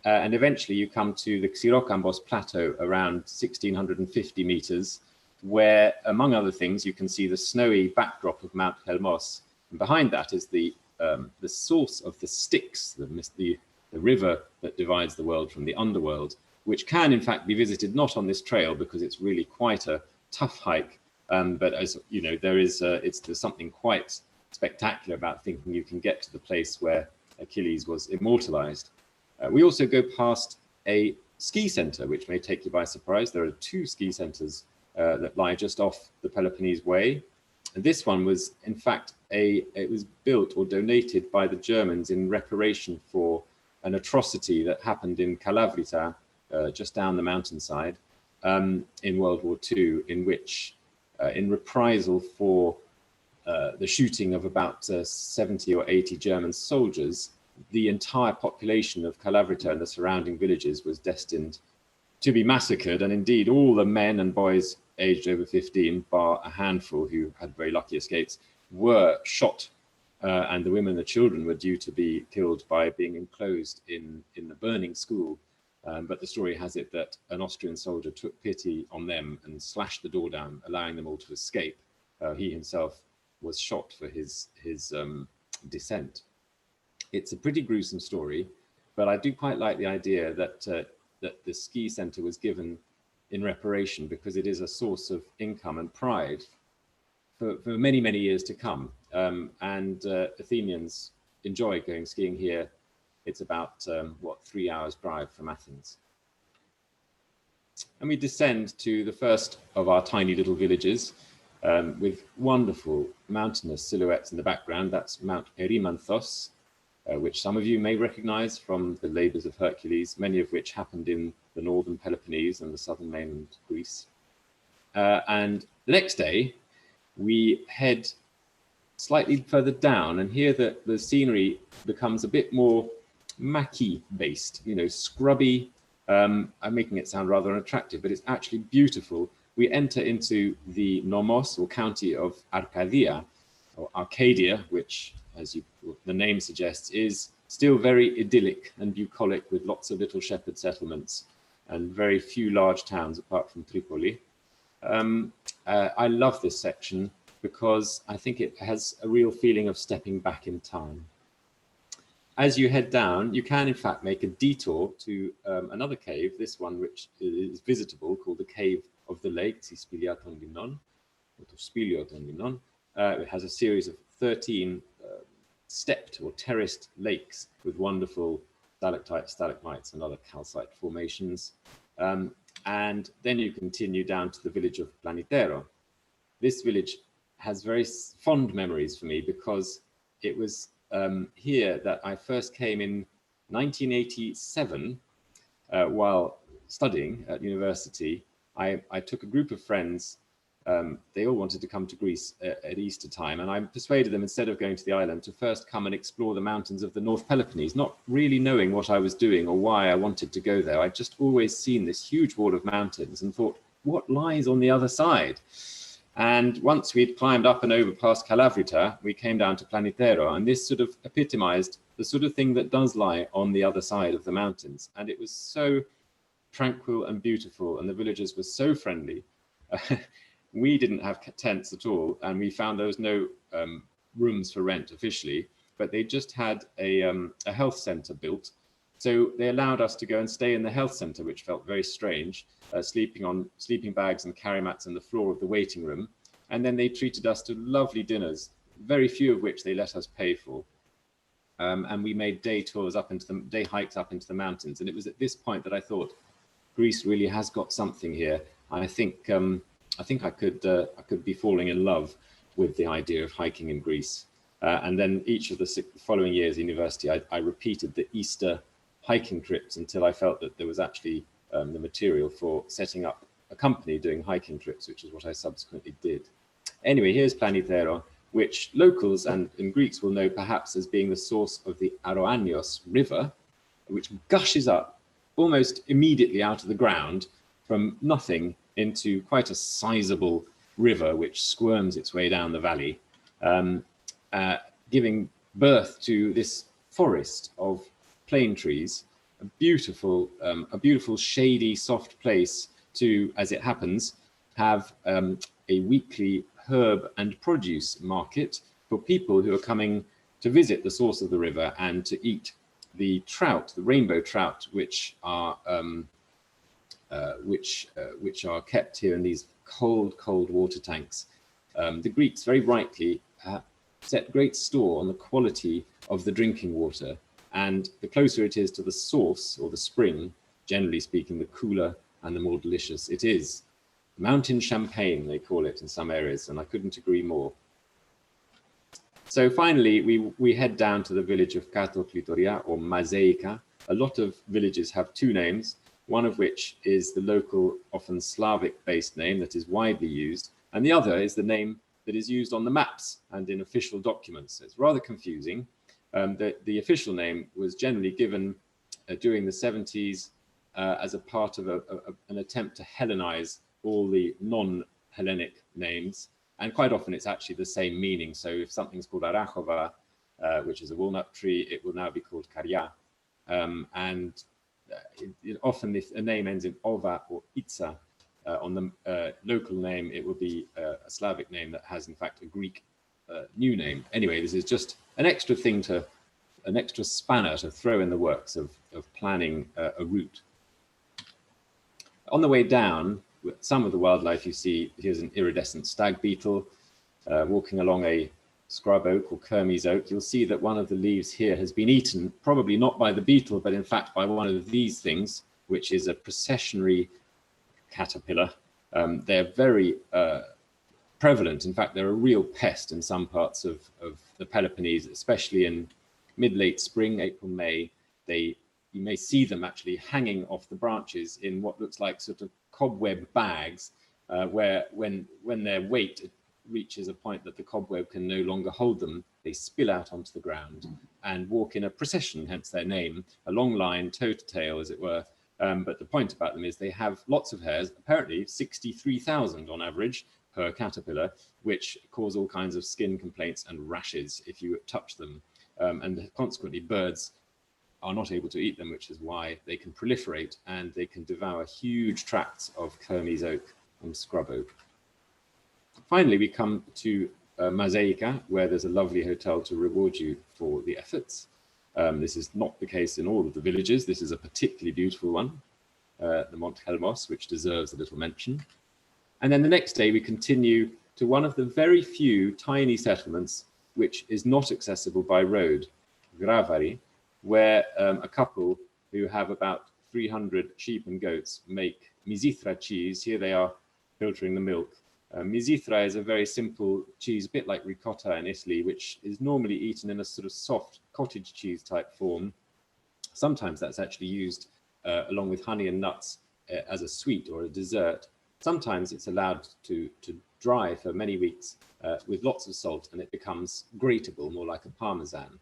And eventually you come to the Xirocambos plateau around 1,650 meters, where, among other things, you can see the snowy backdrop of Mount Helmos. And behind that is the source of the Styx, the river that divides the world from the underworld, which can, in fact, be visited not on this trail because it's really quite a tough hike. But as you know, there's something quite spectacular about thinking you can get to the place where Achilles was immortalized. We also go past a ski center, which may take you by surprise. There are 2 ski centers that lie just off the Peloponnese Way. And this one was, in fact, it was built or donated by the Germans in reparation for an atrocity that happened in Calavrita, just down the mountainside, in World War II, in which, in reprisal for the shooting of about 70 or 80 German soldiers, the entire population of Calavrita and the surrounding villages was destined to be massacred. And indeed, all the men and boys aged over 15, bar a handful who had very lucky escapes, were shot. And the women and the children were due to be killed by being enclosed in the burning school. But the story has it that an Austrian soldier took pity on them and slashed the door down, allowing them all to escape. He himself was shot for his dissent. It's a pretty gruesome story, but I do quite like the idea that the ski center was given in reparation because it is a source of income and pride for many, many years to come. And Athenians enjoy going skiing here. It's about, 3 hours drive from Athens. And we descend to the first of our tiny little villages with wonderful mountainous silhouettes in the background. That's Mount Erymanthos, which some of you may recognize from the labors of Hercules, many of which happened in the northern Peloponnese and the southern mainland Greece. And the next day, we head slightly further down, and here the scenery becomes a bit more maquis-based, scrubby. I'm making it sound rather unattractive, but it's actually beautiful. We enter into the nomos, or county of Arcadia, or Arcadia, which, as the name suggests, is still very idyllic and bucolic with lots of little shepherd settlements and very few large towns apart from Tripoli. I love this section because I think it has a real feeling of stepping back in time. As you head down, you can in fact make a detour to another cave, this one which is visitable, called the Cave of the Lake, Tsispiliaton Limnon, or Spilioton Limnon. It has a series of 13 stepped or terraced lakes with wonderful stalactites, stalagmites, and other calcite formations. And then you continue down to the village of Planitero. This village has very fond memories for me because it was here that I first came in 1987 while studying at university. I took a group of friends. They all wanted to come to Greece at Easter time, and I persuaded them, instead of going to the island, to first come and explore the mountains of the North Peloponnese, not really knowing what I was doing or why I wanted to go there. I'd just always seen this huge wall of mountains and thought, what lies on the other side? And once we'd climbed up and over past Calavrita, we came down to Planitero, and this sort of epitomized the sort of thing that does lie on the other side of the mountains. And it was so tranquil and beautiful, and the villagers were so friendly. We didn't have tents at all, and we found there was no rooms for rent officially, but they just had a health center built. So they allowed us to go and stay in the health center, which felt very strange, sleeping on sleeping bags and carry mats on the floor of the waiting room. And then they treated us to lovely dinners, very few of which they let us pay for. And we made day tours up into the day hikes up into the mountains. And it was at this point that I thought, Greece really has got something here. I think I could be falling in love with the idea of hiking in Greece. And then each of the following years at university, I repeated the Easter hiking trips until I felt that there was actually the material for setting up a company doing hiking trips, which is what I subsequently did. Anyway, here's Planitero, which locals and Greeks will know perhaps as being the source of the Aroanios River, which gushes up almost immediately out of the ground from nothing into quite a sizable river which squirms its way down the valley, giving birth to this forest of plane trees, a beautiful shady, soft place to, as it happens, have a weekly herb and produce market for people who are coming to visit the source of the river and to eat the trout, the rainbow trout, which are kept here in these cold water tanks. The Greeks very rightly set great store on the quality of the drinking water, and the closer it is to the source or the spring, generally speaking, the cooler and the more delicious it is. Mountain champagne, they call it in some areas, and I couldn't agree more. So finally, we head down to the village of Kato Klitoria, or Mazeica. A lot of villages have two names, one of which is the local, often Slavic-based name that is widely used, and the other is the name that is used on the maps and in official documents. It's rather confusing. The official name was generally given during the 70s as a part of an attempt to Hellenize all the non-Hellenic names, and quite often it's actually the same meaning. So if something's called Arachova, which is a walnut tree, it will now be called Karia. Often if a name ends in ova or itza, on the local name, it will be a Slavic name that has in fact a Greek new name. Anyway, this is just an extra thing an extra spanner to throw in the works of planning a route. On the way down, some of the wildlife you see, here's an iridescent stag beetle walking along a scrub oak or Kermes oak. You'll see that one of the leaves here has been eaten, probably not by the beetle, but in fact by one of these things, which is a processionary caterpillar. They're very prevalent. In fact, they're a real pest in some parts of the Peloponnese, especially in mid-late spring, April, May. You may see them actually hanging off the branches in what looks like sort of cobweb bags, where when their weight reaches a point that the cobweb can no longer hold them, they spill out onto the ground and walk in a procession, hence their name, a long line, toe to tail, as it were. But the point about them is they have lots of hairs, apparently 63,000 on average per caterpillar, which cause all kinds of skin complaints and rashes if you touch them. And consequently, birds are not able to eat them, which is why they can proliferate and they can devour huge tracts of Kermes oak and scrub oak. Finally, we come to Mazeica, where there's a lovely hotel to reward you for the efforts. This is not the case in all of the villages. This is a particularly beautiful one, the Mont Helmos, which deserves a little mention. And then the next day, we continue to one of the very few tiny settlements which is not accessible by road, Gravari, where a couple who have about 300 sheep and goats make Misitra cheese. Here they are filtering the milk. Misitra is a very simple cheese, a bit like ricotta in Italy, which is normally eaten in a sort of soft cottage cheese type form. Sometimes that's actually used along with honey and nuts as a sweet or a dessert. Sometimes it's allowed to dry for many weeks with lots of salt, and it becomes grateable, more like a parmesan.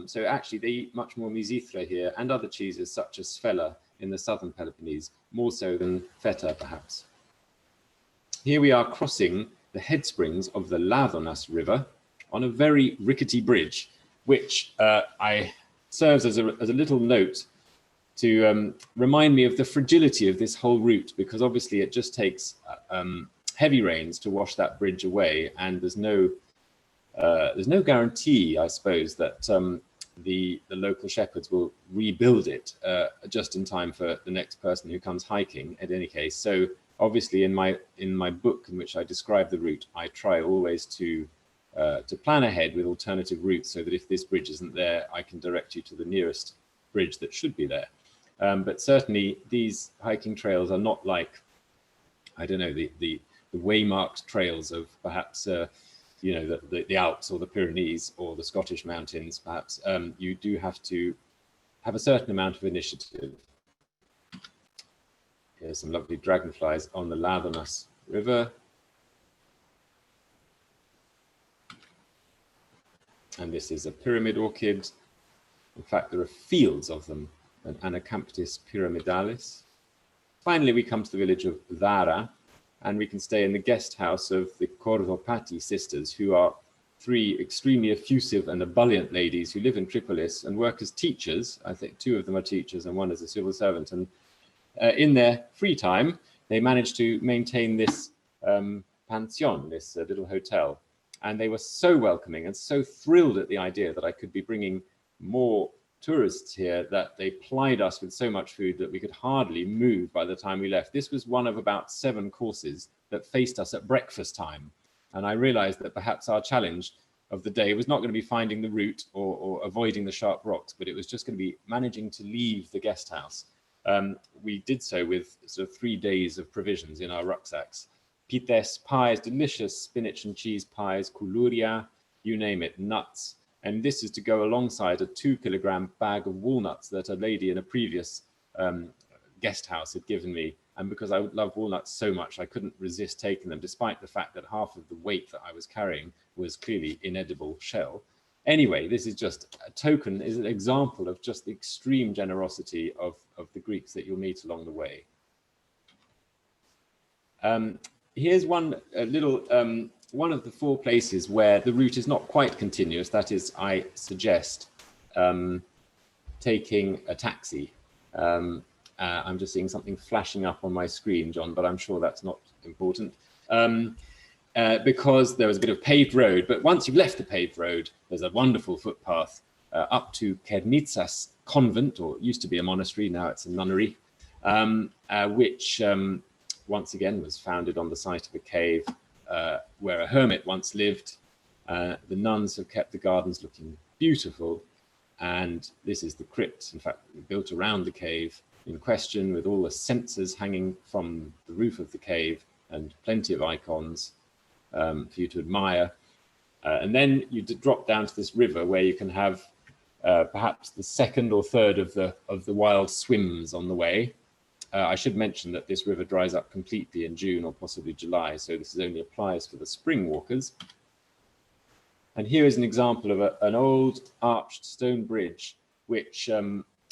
So actually they eat much more Misitra here, and other cheeses such as Sfella in the southern Peloponnese, more so than feta perhaps. Here we are crossing the head springs of the Lavonas River on a very rickety bridge, which serves as a little note to remind me of the fragility of this whole route, because obviously it just takes heavy rains to wash that bridge away, and there's no guarantee, I suppose, that the local shepherds will rebuild it just in time for the next person who comes hiking. In any case, so obviously in my book in which I describe the route, I try always to plan ahead with alternative routes, so that if this bridge isn't there, I can direct you to the nearest bridge that should be there. But certainly these hiking trails are not like, I don't know, the waymarked trails of perhaps the Alps or the Pyrenees or the Scottish mountains. Perhaps you do have to have a certain amount of initiative. Here's some lovely dragonflies on the Lavonas River. And this is a pyramid orchid. In fact, there are fields of them, an Anacamptis pyramidalis. Finally, we come to the village of Vara, and we can stay in the guest house of the Cordopati sisters, who are three extremely effusive and ebullient ladies who live in Tripolis and work as teachers. I think two of them are teachers and one is a civil servant. And in their free time, they managed to maintain this pension, this little hotel. And they were so welcoming and so thrilled at the idea that I could be bringing more tourists here, that they plied us with so much food that we could hardly move by the time we left. This was one of about 7 courses that faced us at breakfast time. And I realized that perhaps our challenge of the day was not going to be finding the route or avoiding the sharp rocks, but it was just going to be managing to leave the guest house. We did so with sort of 3 days of provisions in our rucksacks. Pites pies, delicious spinach and cheese pies, kuluria, you name it, nuts. And this is to go alongside a 2-kilogram bag of walnuts that a lady in a previous guest house had given me. And because I love walnuts so much, I couldn't resist taking them, despite the fact that half of the weight that I was carrying was clearly inedible shell. Anyway, this is just a token, is an example of just the extreme generosity of the Greeks that you'll meet along the way. Here's one one of the 4 places where the route is not quite continuous. That is, I suggest taking a taxi. I'm just seeing something flashing up on my screen, John, but I'm sure that's not important. Because there was a bit of paved road, but once you've left the paved road, there's a wonderful footpath up to Kernitsas convent, or it used to be a monastery, now it's a nunnery, which once again was founded on the site of a cave where a hermit once lived. The nuns have kept the gardens looking beautiful, and this is the crypt, in fact, built around the cave in question, with all the censers hanging from the roof of the cave and plenty of icons for you to admire. And then you drop down to this river where you can have perhaps the 2nd or 3rd of the wild swims on the way. I should mention that this river dries up completely in June or possibly July, so this only applies for the spring walkers. And here is an example of an old arched stone bridge, which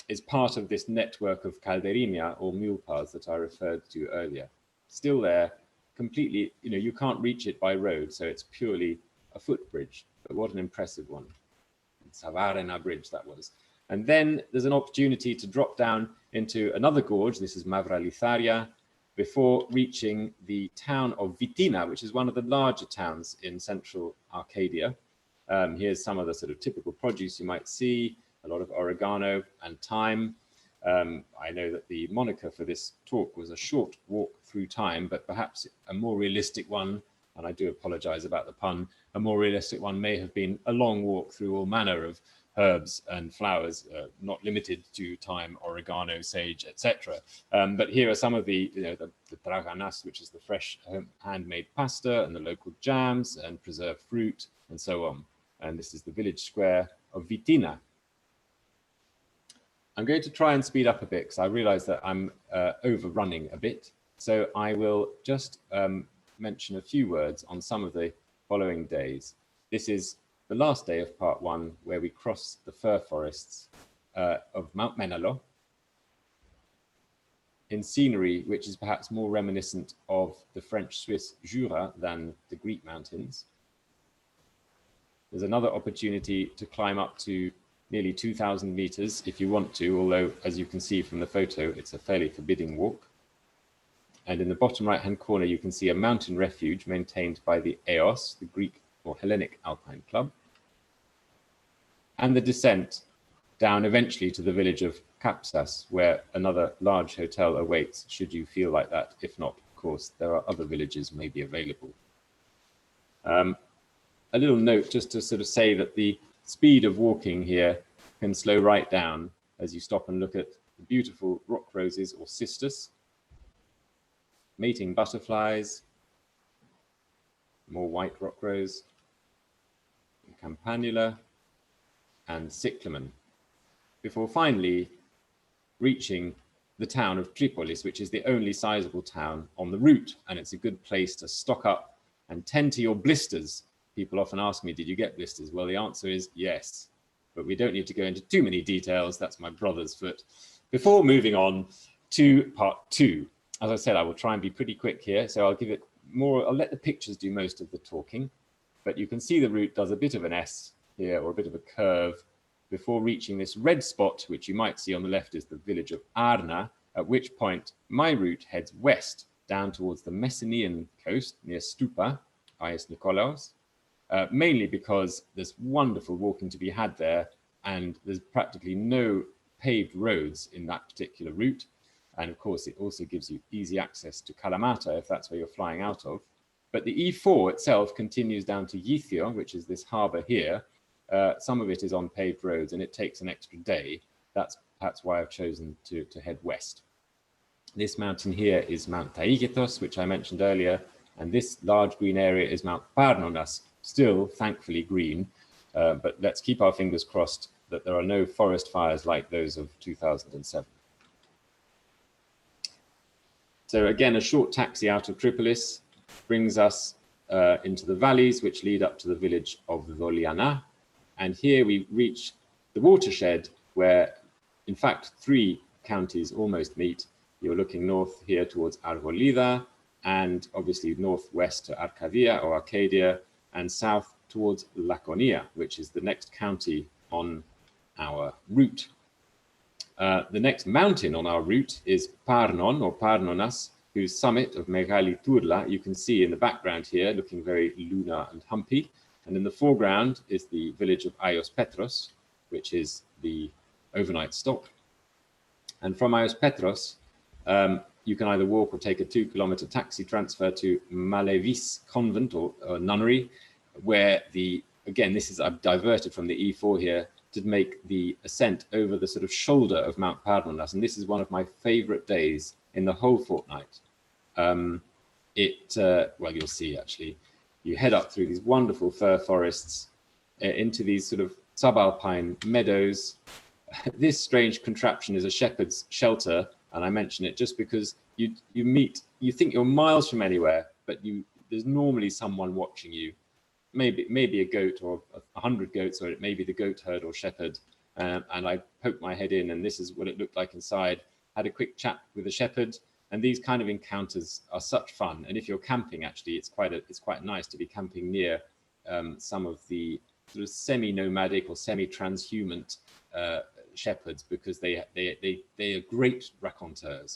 is part of this network of calderinia, or mule paths, that I referred to earlier. Still there, completely, you can't reach it by road, so it's purely a footbridge. But what an impressive one. Savarena Bridge, that was. And then there's an opportunity to drop down into another gorge. This is Mavralitharia, before reaching the town of Vitina, which is one of the larger towns in central Arcadia. Here's some of the sort of typical produce you might see, a lot of oregano and thyme. I know that the moniker for this talk was a short walk through time, but perhaps a more realistic one, and I do apologize about the pun, a more realistic one may have been a long walk through all manner of herbs and flowers, not limited to thyme, oregano, sage, etc. But here are some of the draganas, which is the fresh handmade pasta, and the local jams and preserved fruit, and so on. And this is the village square of Vitina. I'm going to try and speed up a bit because I realize that I'm overrunning a bit. So I will just mention a few words on some of the following days. This is the last day of part 1, where we cross the fir forests of Mount Menalo. in scenery, which is perhaps more reminiscent of the French-Swiss Jura than the Greek mountains. There's another opportunity to climb up to nearly 2,000 meters if you want to, although as you can see from the photo, it's a fairly forbidding walk. And in the bottom right-hand corner, you can see a mountain refuge maintained by the EOS, the Greek or Hellenic Alpine Club, and the descent down eventually to the village of Kapsas, where another large hotel awaits, should you feel like that. If not, of course, there are other villages maybe available. A little note just to sort of say that the speed of walking here can slow right down as you stop and look at the beautiful rock roses or cistus, mating butterflies, more white rock rose, campanula, and cyclamen, before finally reaching the town of Tripolis, which is the only sizable town on the route, and it's a good place to stock up and tend to your blisters. People often ask me, did you get blisters? Well, the answer is yes, but we don't need to go into too many details. That's my brother's foot. Before moving on to part 2, as I said, I will try and be pretty quick here, so I'll give it more, I'll let the pictures do most of the talking, but you can see the route does a bit of an S here, or a bit of a curve, before reaching this red spot, which you might see on the left is the village of Arna, at which point my route heads west down towards the Messenian coast near Stupa, Ias Nikolaos, mainly because there's wonderful walking to be had there, and there's practically no paved roads in that particular route. And of course, it also gives you easy access to Kalamata if that's where you're flying out of. But the E4 itself continues down to Yithio, which is this harbor here. Some of it is on paved roads and it takes an extra day. That's perhaps why I've chosen to head west. This mountain here is Mount Taygetos, which I mentioned earlier, and this large green area is Mount Padmanas, still thankfully green, but let's keep our fingers crossed that there are no forest fires like those of 2007. So again, a short taxi out of Tripolis brings us into the valleys which lead up to the village of Voliana. And here we reach the watershed where, in fact, 3 counties almost meet. You're looking north here towards Arbolida, and obviously northwest to Arcadia or Arcadia, and south towards Laconia, which is the next county on our route. The next mountain on our route is Parnon or Parnonas, whose summit of Megali Turla you can see in the background here, looking very lunar and humpy. And in the foreground is the village of Aios Petros, which is the overnight stop. And from Aios Petros, you can either walk or take a 2-kilometer taxi transfer to Malevis convent or nunnery, where again, this is, I've diverted from the E4 here to make the ascent over the sort of shoulder of Mount Parnonas. And this is one of my favorite days in the whole fortnight. Well, you'll see actually, you head up through these wonderful fir forests into these sort of subalpine meadows. This strange contraption is a shepherd's shelter, and I mention it just because you think you're miles from anywhere, but there's normally someone watching you. Maybe a goat or 100 goats, or it may be the goat herd or shepherd. And I poked my head in, and this is what it looked like inside. Had a quick chat with the shepherd, and these kind of encounters are such fun. And if you're camping, actually, it's quite nice to be camping near some of the sort of semi-nomadic or semi-transhumant shepherds, because they are great raconteurs.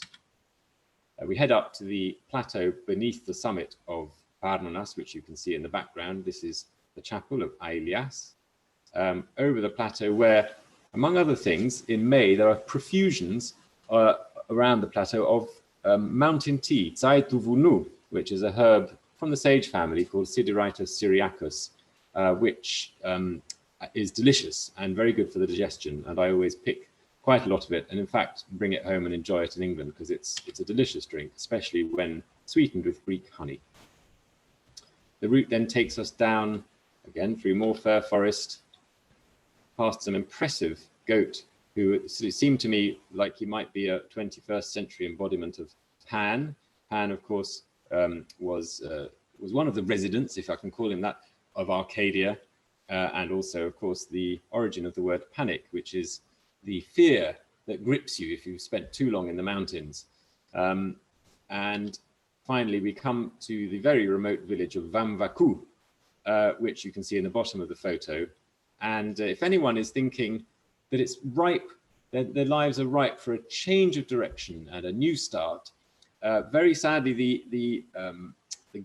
We head up to the plateau beneath the summit of Parnonas, which you can see in the background. This is the chapel of Aelias. Over the plateau where, among other things, in May, there are profusions around the plateau of mountain tea, tsaituvunu, which is a herb from the sage family called Sideratus syriacus, which is delicious and very good for the digestion. And I always pick quite a lot of it, and in fact, bring it home and enjoy it in England, because it's a delicious drink, especially when sweetened with Greek honey. The route then takes us down, again, through more fir forest, past some impressive goat, who seemed to me like he might be a 21st century embodiment of Pan. Pan, of course, was one of the residents, if I can call him that, of Arcadia, and also, of course, the origin of the word panic, which is the fear that grips you if you've spent too long in the mountains. And finally, we come to the very remote village of Vamvaku, which you can see in the bottom of the photo. And if anyone is thinking that it's ripe, their lives are ripe for a change of direction and a new start, very sadly, the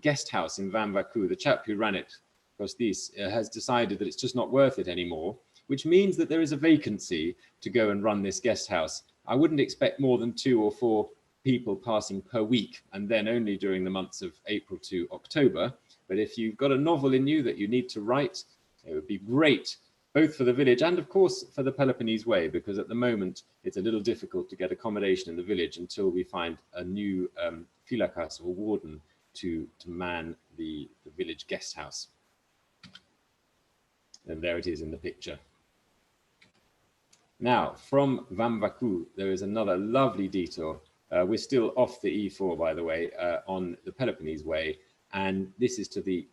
guest house in Vamvaku, the chap who ran it, Costis, has decided that it's just not worth it anymore, which means that there is a vacancy to go and run this guest house. I wouldn't expect more than 2 or 4 people passing per week, and then only during the months of April to October. But if you've got a novel in you that you need to write, it would be great, both for the village and of course for the Peloponnese Way, because at the moment it's a little difficult to get accommodation in the village until we find a new philakas or warden to man the village guest house. And there it is in the picture. Now, from Vamvaku, there is another lovely detour. We're still off the E4, by the way, on the Peloponnese Way, and this is to the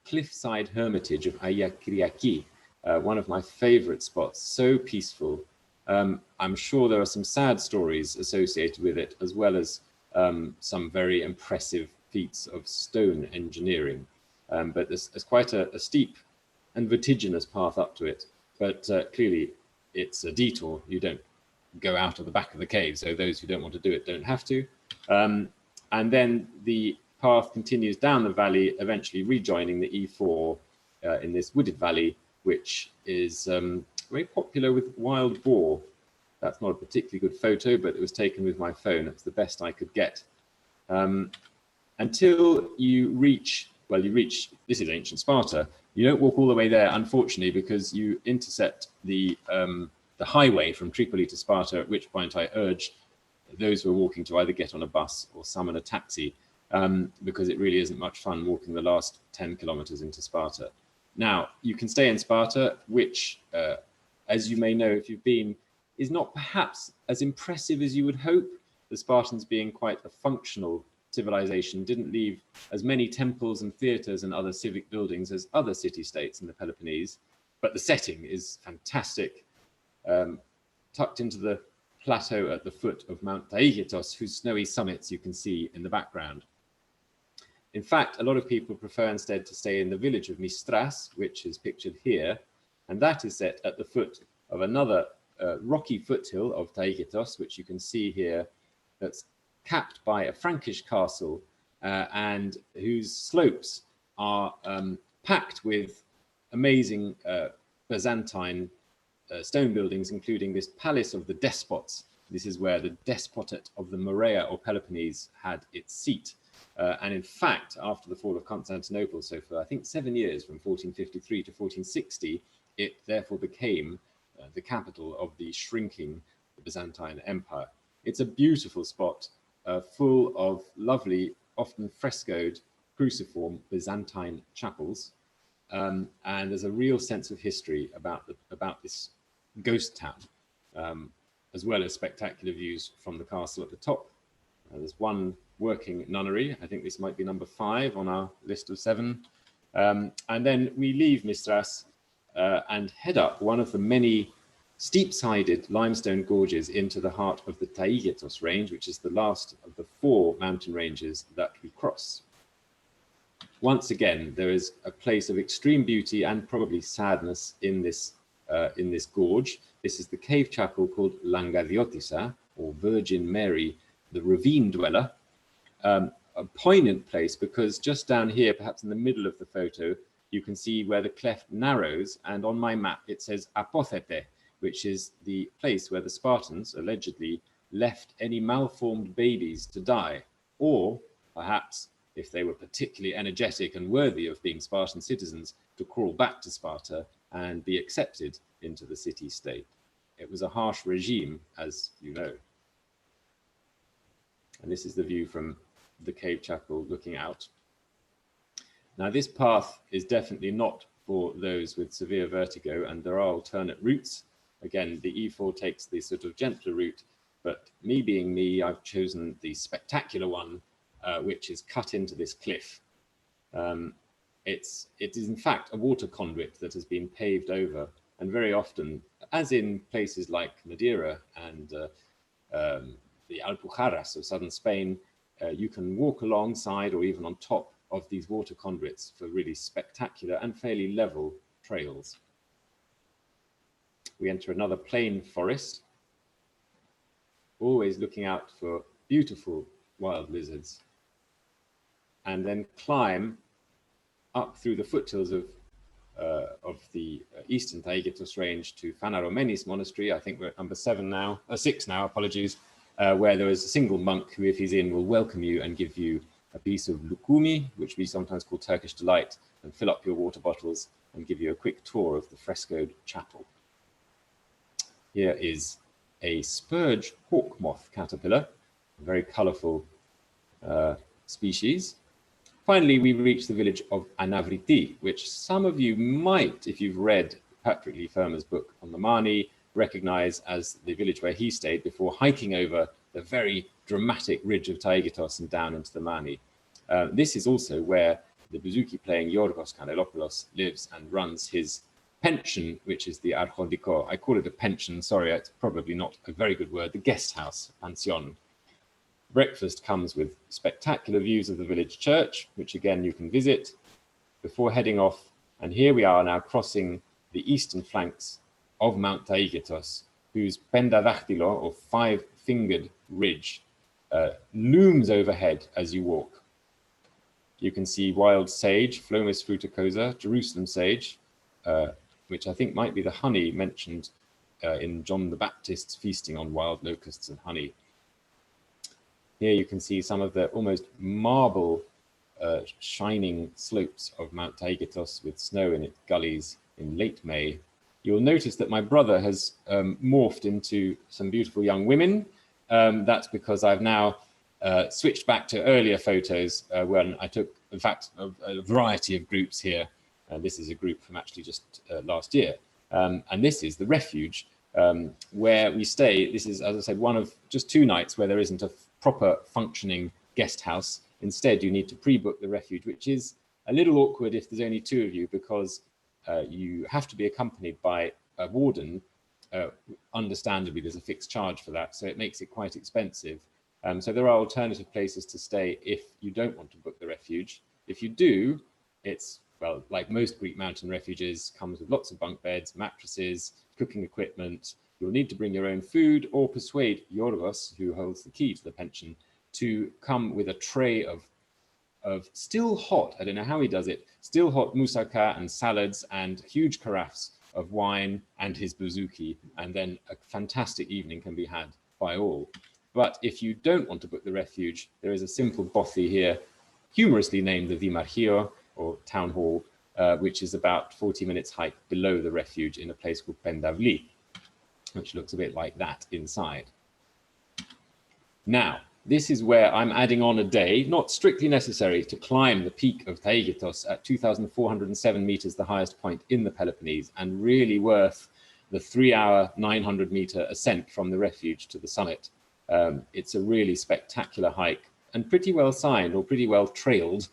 cliffside hermitage of Ayakriaki, one of my favorite spots, so peaceful. I'm sure there are some sad stories associated with it, as well as some very impressive feats of stone engineering. But there's quite a steep and vertiginous path up to it, but clearly it's a detour. You don't go out of the back of the cave, so those who don't want to do it don't have to. And then the path continues down the valley, eventually rejoining the E4 in this wooded valley, which is very popular with wild boar. That's not a particularly good photo, but it was taken with my phone. It's the best I could get. Until you reach, well, this is ancient Sparta. You don't walk all the way there, unfortunately, because you intercept the highway from Tripoli to Sparta, at which point I urge those who are walking to either get on a bus or summon a taxi, because it really isn't much fun walking the last 10 kilometers into Sparta. Now, you can stay in Sparta, which, as you may know if you've been, is not perhaps as impressive as you would hope. The Spartans, being quite a functional civilization, didn't leave as many temples and theaters and other civic buildings as other city-states in the Peloponnese, but the setting is fantastic. Tucked into the plateau at the foot of Mount Taygetos, whose snowy summits you can see in the background. In fact, a lot of people prefer instead to stay in the village of Mistras, which is pictured here, and that is set at the foot of another rocky foothill of Taygetos, which you can see here, that's capped by a Frankish castle and whose slopes are packed with amazing Byzantine stone buildings, including this Palace of the Despots. This is where the Despotate of the Morea or Peloponnese had its seat. And in fact, after the fall of Constantinople, so for I think 7 years, from 1453 to 1460, it therefore became the capital of the shrinking Byzantine Empire. It's a beautiful spot, full of lovely, often frescoed, cruciform Byzantine chapels. And there's a real sense of history about this ghost town, as well as spectacular views from the castle at the top. There's one working nunnery. I think this might be number 5 on our list of 7. And then we leave Mistras and head up one of the many steep-sided limestone gorges into the heart of the Taygetos range, which is the last of the 4 mountain ranges that we cross. Once again, there is a place of extreme beauty and probably sadness in this gorge. This is the cave chapel called Langadiotissa, or Virgin Mary, the ravine dweller. A poignant place because just down here, perhaps in the middle of the photo, you can see where the cleft narrows, and on my map it says Apothete, which is the place where the Spartans allegedly left any malformed babies to die, or perhaps, if they were particularly energetic and worthy of being Spartan citizens, to crawl back to Sparta and be accepted into the city-state. It was a harsh regime, as you know. And this is the view from the cave chapel looking out. Now, this path is definitely not for those with severe vertigo, and there are alternate routes. Again, the E4 takes the sort of gentler route, but me being me, I've chosen the spectacular one, which is cut into this cliff. It is in fact a water conduit that has been paved over, and very often, as in places like Madeira and the Alpujarras of southern Spain, you can walk alongside or even on top of these water conduits for really spectacular and fairly level trails. We enter another plain forest, always looking out for beautiful wild lizards, and then climb up through the foothills of the eastern Taygetos range to Fanaromenis monastery. I think we're at number 6 now, apologies, where there is a single monk who, if he's in, will welcome you and give you a piece of lukumi, which we sometimes call Turkish delight, and fill up your water bottles and give you a quick tour of the frescoed chapel. Here is a spurge hawk moth caterpillar, a very colourful species. Finally, we reach the village of Anavriti, which some of you might, if you've read Patrick Leigh Fermor's book on the Mani, recognize as the village where he stayed before hiking over the very dramatic ridge of Taygetos and down into the Mani. This is also where the bouzouki playing Yorgos Kanelopoulos lives and runs his pension, which is the Archondiko. I call it a pension, sorry, it's probably not a very good word, the guest house, pension. Breakfast comes with spectacular views of the village church, which again you can visit before heading off. And here we are now crossing the eastern flanks of Mount Taygetos, whose Pendadactylo, or five-fingered ridge, looms overhead as you walk. You can see wild sage, Phlomis fruticosa, Jerusalem sage, which I think might be the honey mentioned in John the Baptist's feasting on wild locusts and honey. Here you can see some of the almost marble shining slopes of Mount Taygetos with snow in its gullies in late May. You'll notice that my brother has morphed into some beautiful young women. That's because I've now switched back to earlier photos when I took, in fact, a variety of groups here. This is a group from actually just last year. And this is the refuge where we stay. This is, as I said, one of just 2 nights where there isn't a proper functioning guest house. Instead, you need to pre-book the refuge, which is a little awkward if there's only 2 of you, because you have to be accompanied by a warden. Understandably, there's a fixed charge for that, so it makes it quite expensive. So there are alternative places to stay if you don't want to book the refuge. If you do, it's, well, like most Greek mountain refuges, comes with lots of bunk beds, mattresses, cooking equipment. You'll need to bring your own food or persuade Yorgos, who holds the key to the pension, to come with a tray of still hot, I don't know how he does it, still hot moussaka and salads and huge carafes of wine and his bouzouki, and then a fantastic evening can be had by all. But if you don't want to book the refuge, there is a simple bothy here, humorously named the Dimarchio, or town hall, which is about 40 minutes hike below the refuge in a place called Pendavli, which looks a bit like that inside. Now, this is where I'm adding on a day, not strictly necessary, to climb the peak of Taygetos at 2,407 meters, the highest point in the Peloponnese, and really worth the 3-hour, 900-meter ascent from the refuge to the summit. It's a really spectacular hike and pretty well signed, or pretty well trailed,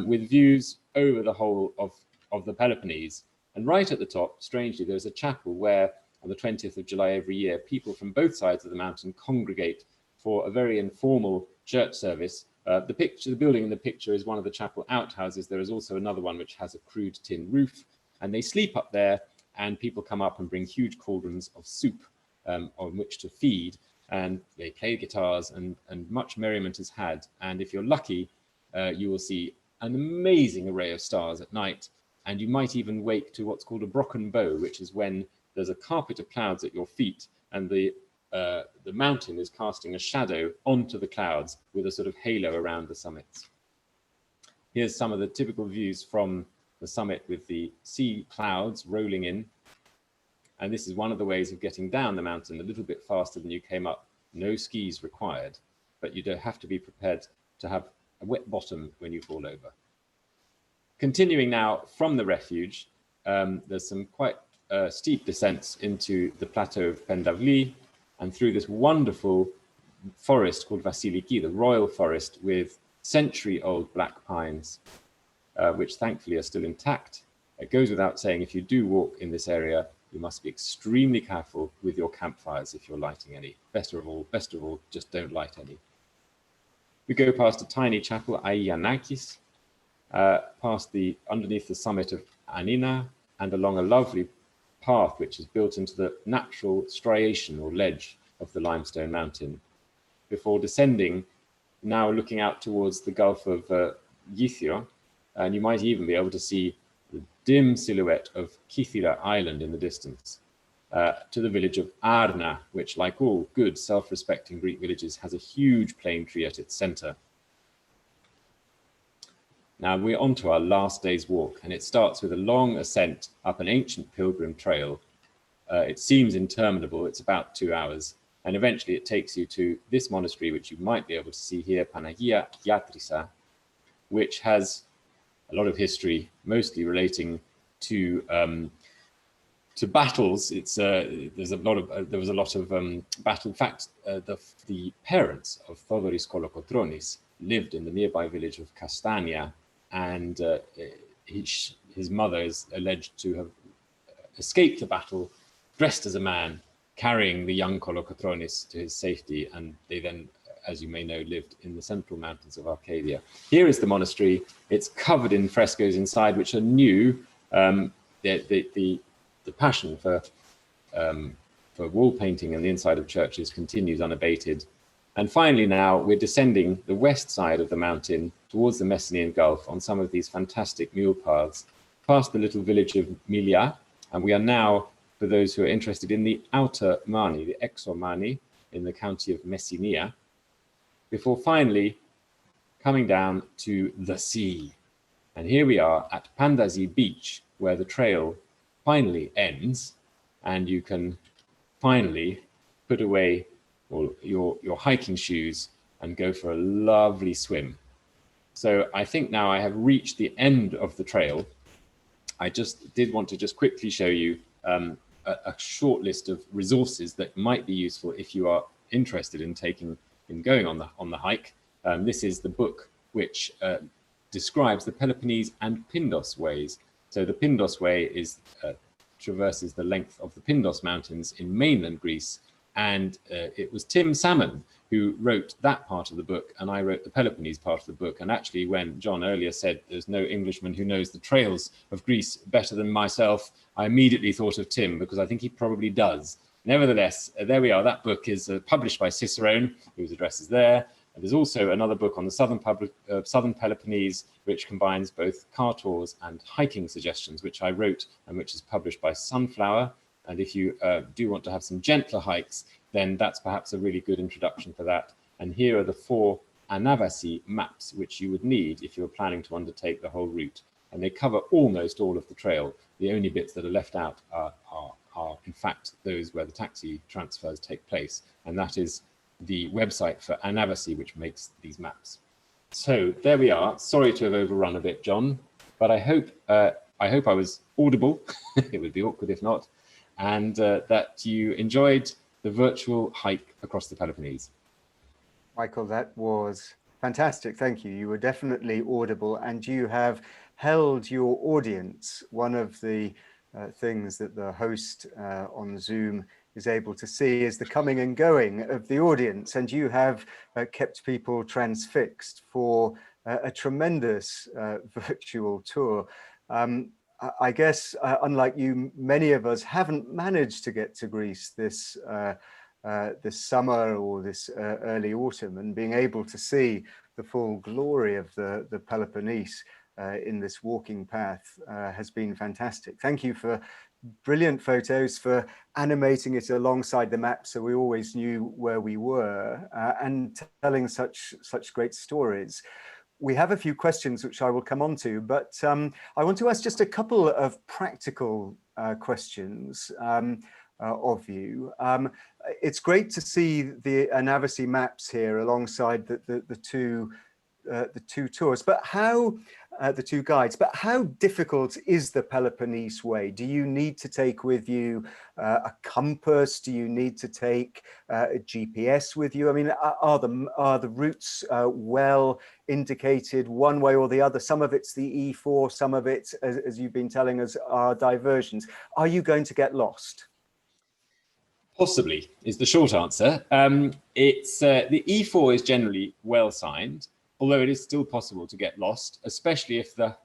with views over the whole of the Peloponnese. And right at the top, strangely, there's a chapel where on the 20th of July every year, people from both sides of the mountain congregate for a very informal church service. The building in the picture is one of the chapel outhouses. There is also another one which has a crude tin roof, and they sleep up there, and people come up and bring huge cauldrons of soup on which to feed, and they play guitars, and much merriment is had. And if you're lucky, you will see an amazing array of stars at night, and you might even wake to what's called a brocken bow, which is when there's a carpet of clouds at your feet, and the mountain is casting a shadow onto the clouds with a sort of halo around the summits. Here's some of the typical views from the summit with the sea clouds rolling in. And this is one of the ways of getting down the mountain a little bit faster than you came up. No skis required, but you do have to be prepared to have a wet bottom when you fall over. Continuing now from the refuge, there's some quite steep descents into the plateau of Pendavli, and through this wonderful forest called Vasiliki, the royal forest with century-old black pines, which thankfully are still intact. It goes without saying, if you do walk in this area, you must be extremely careful with your campfires if you're lighting any. Best of all, just don't light any. We go past a tiny chapel, Aianakis, underneath the summit of Anina, and along a lovely path which is built into the natural striation or ledge of the limestone mountain, before descending, now looking out towards the Gulf of Gythio, and you might even be able to see the dim silhouette of Kythira Island in the distance, to the village of Arna, which, like all good self-respecting Greek villages, has a huge plane tree at its center. Now we're on to our last day's walk, and it starts with a long ascent up an ancient pilgrim trail. It seems interminable, it's about 2 hours, and eventually it takes you to this monastery, which you might be able to see here, Panagia Iatrisa, which has a lot of history, mostly relating to battles. There was a lot of battle. In fact, the parents of Thodoris Kolokotronis lived in the nearby village of Castania, and his mother is alleged to have escaped the battle, dressed as a man, carrying the young Kolokotronis to his safety, and they then, as you may know, lived in the central mountains of Arcadia. Here is the monastery. It's covered in frescoes inside, which are new. The passion for wall painting and the inside of churches continues unabated. And finally now we're descending the west side of the mountain towards the Messenian Gulf on some of these fantastic mule paths, past the little village of Milia, and we are now, for those who are interested, in the outer Mani, the Exomani, in the county of Messenia, before finally coming down to the sea. And here we are at Pandasi Beach, where the trail finally ends, and you can finally put away your hiking shoes and go for a lovely swim. So I think now I have reached the end of the trail. I just did want to just quickly show you a short list of resources that might be useful if you are interested in going on the hike. This is the book which describes the Peloponnese and Pindos ways. So the Pindos way traverses the length of the Pindos mountains in mainland Greece, and it was Tim Salmon who wrote that part of the book, and I wrote the Peloponnese part of the book. And actually, when John earlier said there's no Englishman who knows the trails of Greece better than myself, I immediately thought of Tim, because I think he probably does. Nevertheless, there we are. That book is published by Cicerone, whose address is there. And there's also another book on the southern Peloponnese, which combines both car tours and hiking suggestions, which I wrote and which is published by Sunflower. And if you do want to have some gentler hikes, then that's perhaps a really good introduction for that. And here are the 4 Anavasi maps, which you would need if you're planning to undertake the whole route. And they cover almost all of the trail. The only bits that are left out are in fact those where the taxi transfers take place. And that is the website for Anavasi, which makes these maps. So there we are. Sorry to have overrun a bit, John, but I hope I was audible. It would be awkward if not, and that you enjoyed the virtual hike across the Peloponnese. Michael, that was fantastic. Thank you. You were definitely audible, and you have held your audience. One of the things that the host on Zoom is able to see is the coming and going of the audience, and you have kept people transfixed for a tremendous virtual tour. I guess, unlike you, many of us haven't managed to get to Greece this summer or this early autumn, and being able to see the full glory of the Peloponnese in this walking path has been fantastic. Thank you for brilliant photos, for animating it alongside the map so we always knew where we were, and telling such great stories. We have a few questions which I will come on to, but I want to ask just a couple of practical questions of you. It's great to see the Anavasi maps here alongside the two tours, but how the two guides. But how difficult is the Peloponnese Way? Do you need to take with you a compass? Do you need to take a GPS with you? I mean, are the routes well indicated one way or the other? Some of it's the E4, some of it, as you've been telling us, are diversions. Are you going to get lost? Possibly is the short answer. It's the E4 is generally well signed, although it is still possible to get lost, especially if the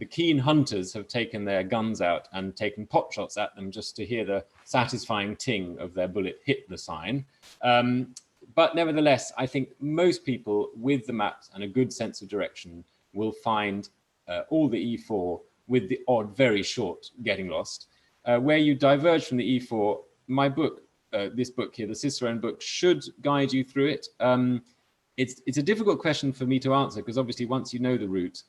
keen hunters have taken their guns out and taken pot shots at them just to hear the satisfying ting of their bullet hit the sign. But nevertheless, I think most people with the maps and a good sense of direction will find all the E4 with the odd, very short getting lost. Where you diverge from the E4, my book, this book here, the Cicerone book, should guide you through it. It's a difficult question for me to answer because obviously once you know the route,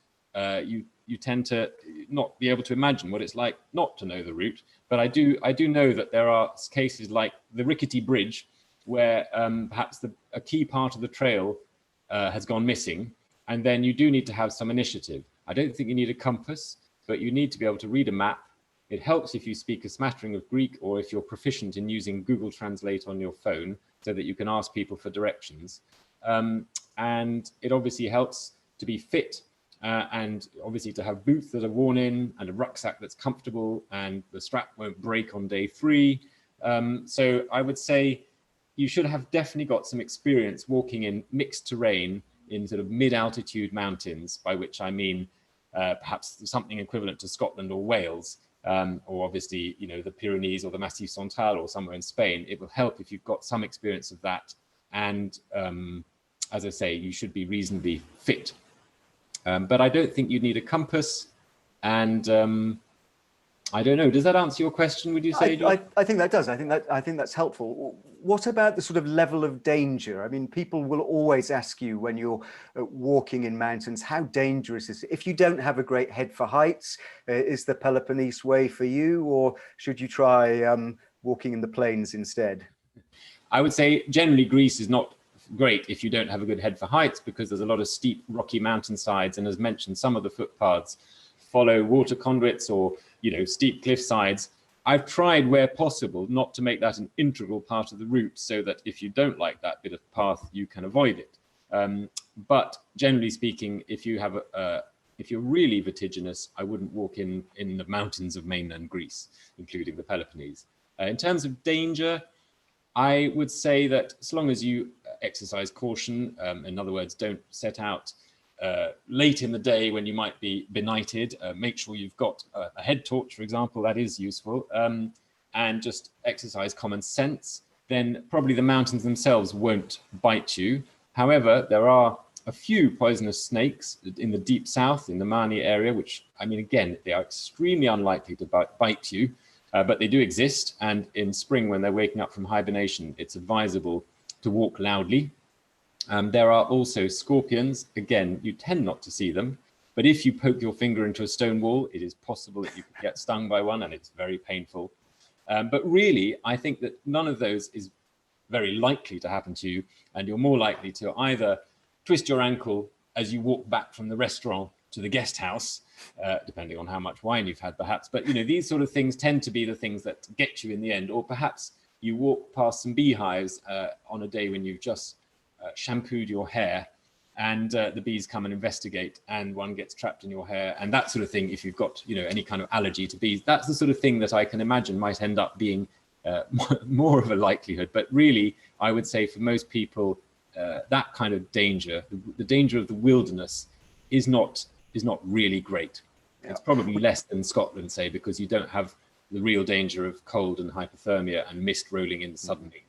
you tend to not be able to imagine what it's like not to know the route. But I do know that there are cases like the rickety bridge where perhaps a key part of the trail has gone missing, and then you do need to have some initiative. I don't think you need a compass, but you need to be able to read a map. It helps if you speak a smattering of Greek or if you're proficient in using Google Translate on your phone so that you can ask people for directions. And it obviously helps to be fit and obviously to have boots that are worn in and a rucksack that's comfortable and the strap won't break on day 3. So I would say you should have definitely got some experience walking in mixed terrain in sort of mid-altitude mountains, by which I mean perhaps something equivalent to Scotland or Wales. Or obviously, you know, the Pyrenees or the Massif Central or somewhere in Spain. It will help if you've got some experience of that. And as I say, you should be reasonably fit. But I don't think you'd need a compass. And I don't know, does that answer your question, would you say, George? I think that does. I think that's helpful. What about the sort of level of danger? I mean, people will always ask you when you're walking in mountains, how dangerous is it? If you don't have a great head for heights, is the Peloponnese Way for you, or should you try walking in the plains instead? I would say generally Greece is not great if you don't have a good head for heights, because there's a lot of steep rocky mountainsides, and as mentioned, some of the footpaths follow water conduits or, you know, steep cliff sides. I've tried where possible not to make that an integral part of the route, so that if you don't like that bit of path, you can avoid it. But generally speaking, if you have if you're really vertiginous, I wouldn't walk in the mountains of mainland Greece, including the Peloponnese. In terms of danger, I would say that as long as you exercise caution, in other words, don't set out late in the day when you might be benighted, make sure you've got a head torch, for example, that is useful, and just exercise common sense, then probably the mountains themselves won't bite you. However, there are a few poisonous snakes in the deep south, in the Mani area, which, I mean, again, they are extremely unlikely to bite you, but they do exist. And in spring, when they're waking up from hibernation, it's advisable to walk loudly. There are also scorpions. Again, you tend not to see them, but if you poke your finger into a stone wall, it is possible that you could get stung by one, and it's very painful. But really, I think that none of those is very likely to happen to you, and you're more likely to either twist your ankle as you walk back from the restaurant to the guest house, depending on how much wine you've had, perhaps. But, you know, these sort of things tend to be the things that get you in the end, or perhaps you walk past some beehives on a day when you've just shampooed your hair, and the bees come and investigate, and one gets trapped in your hair, and that sort of thing. If you've got, you know, any kind of allergy to bees, that's the sort of thing that I can imagine might end up being more of a likelihood. But really, I would say for most people, that kind of danger, the danger of the wilderness, is not really great. Yeah. It's probably less than Scotland, say, because you don't have the real danger of cold and hypothermia and mist rolling in suddenly.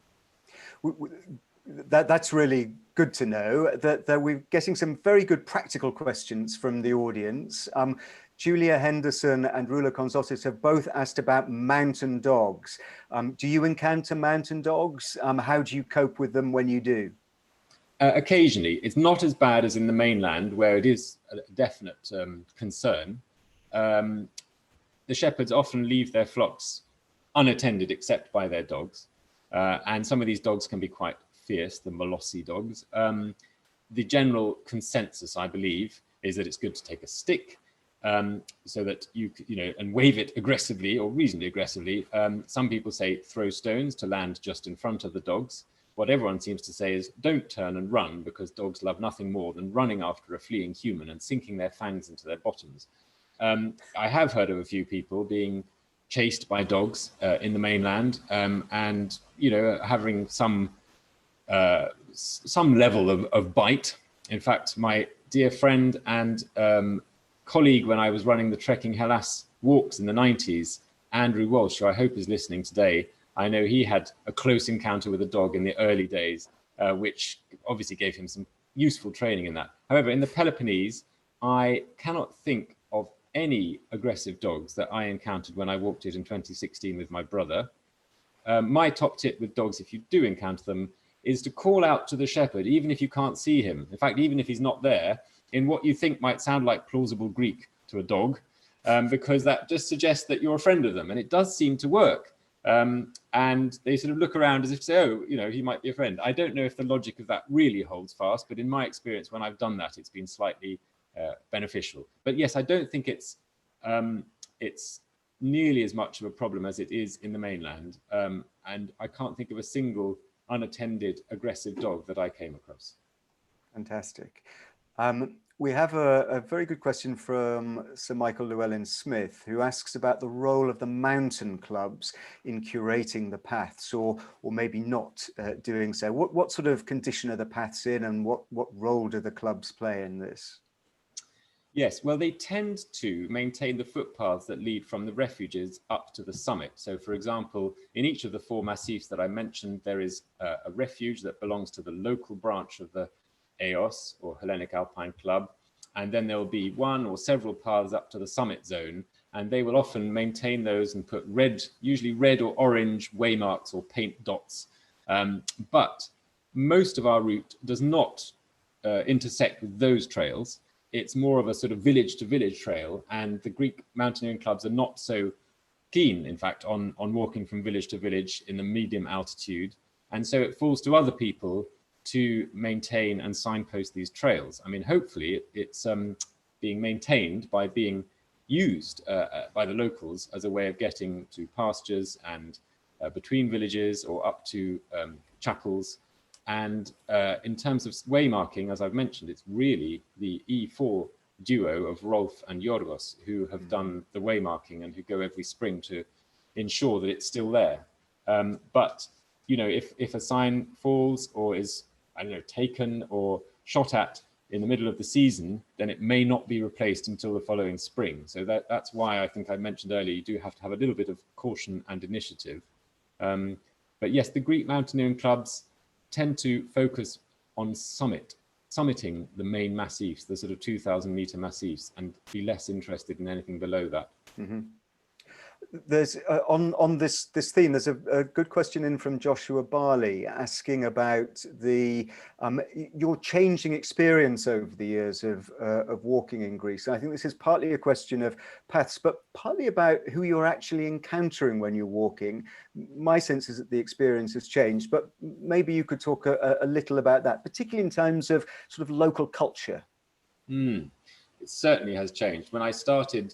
That's really good to know. That we're getting some very good practical questions from the audience. Julia Henderson and Rula Consotis have both asked about mountain dogs. Do you encounter mountain dogs? How do you cope with them when you do? Occasionally. It's not as bad as in the mainland, where it is a definite concern. The shepherds often leave their flocks unattended except by their dogs. And some of these dogs can be quite fierce, the Molossi dogs. The general consensus, I believe, is that it's good to take a stick so that and wave it aggressively or reasonably aggressively. Some people say throw stones to land just in front of the dogs. What everyone seems to say is don't turn and run, because dogs love nothing more than running after a fleeing human and sinking their fangs into their bottoms. I have heard of a few people being chased by dogs in the mainland, and having some level of bite. In fact, my dear friend and colleague when I was running the Trekking Hellas walks in the 90s, Andrew Walsh, who I hope is listening today, I know he had a close encounter with a dog in the early days, which obviously gave him some useful training in that. However, in the Peloponnese, I cannot think of any aggressive dogs that I encountered when I walked it in 2016 with my brother. My top tip with dogs, if you do encounter them, is to call out to the shepherd, even if you can't see him. In fact, even if he's not there, in what you think might sound like plausible Greek to a dog, because that just suggests that you're a friend of them. And it does seem to work. And they sort of look around as if to say, oh, he might be a friend. I don't know if the logic of that really holds fast, but in my experience, when I've done that, it's been slightly beneficial. But yes, I don't think it's nearly as much of a problem as it is in the mainland. And I can't think of a single unattended aggressive dog that I came across. Fantastic. We have a very good question from Sir Michael Llewellyn-Smith, who asks about the role of the mountain clubs in curating the paths, or maybe not doing so. What sort of condition are the paths in, and what role do the clubs play in this? Yes, well, they tend to maintain the footpaths that lead from the refuges up to the summit. So, for example, in each of the 4 massifs that I mentioned, there is a refuge that belongs to the local branch of the EOS, or Hellenic Alpine Club, and then there will be one or several paths up to the summit zone, and they will often maintain those and put usually red or orange waymarks or paint dots. But most of our route does not intersect with those trails. It's more of a sort of village to village trail, and the Greek mountaineering clubs are not so keen, in fact, on walking from village to village in the medium altitude. And so it falls to other people to maintain and signpost these trails. I mean, hopefully it's being maintained by being used by the locals as a way of getting to pastures and between villages or up to chapels. And in terms of waymarking, as I've mentioned, it's really the E4 duo of Rolf and Yorgos who have done the waymarking and who go every spring to ensure that it's still there. But if a sign falls or is, taken or shot at in the middle of the season, then it may not be replaced until the following spring. So that's why I think I mentioned earlier, you do have to have a little bit of caution and initiative. But yes, the Greek mountaineering clubs tend to focus on summiting the main massifs, the sort of 2,000-meter massifs, and be less interested in anything below that. Mm-hmm. There's on this theme, there's a good question in from Joshua Barley asking about your changing experience over the years of walking in Greece. And I think this is partly a question of paths, but partly about who you're actually encountering when you're walking. My sense is that the experience has changed, but maybe you could talk a little about that, particularly in terms of sort of local culture. It certainly has changed. When I started,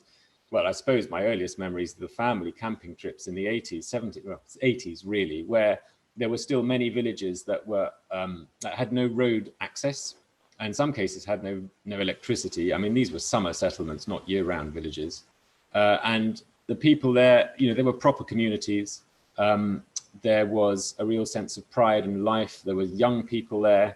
well, I suppose my earliest memories of the family camping trips in the 80s, 70s, well, 80s really, where there were still many villages that were that had no road access, and in some cases had no electricity. I mean, these were summer settlements, not year-round villages. And the people there, they were proper communities. There was a real sense of pride and life. There were young people there.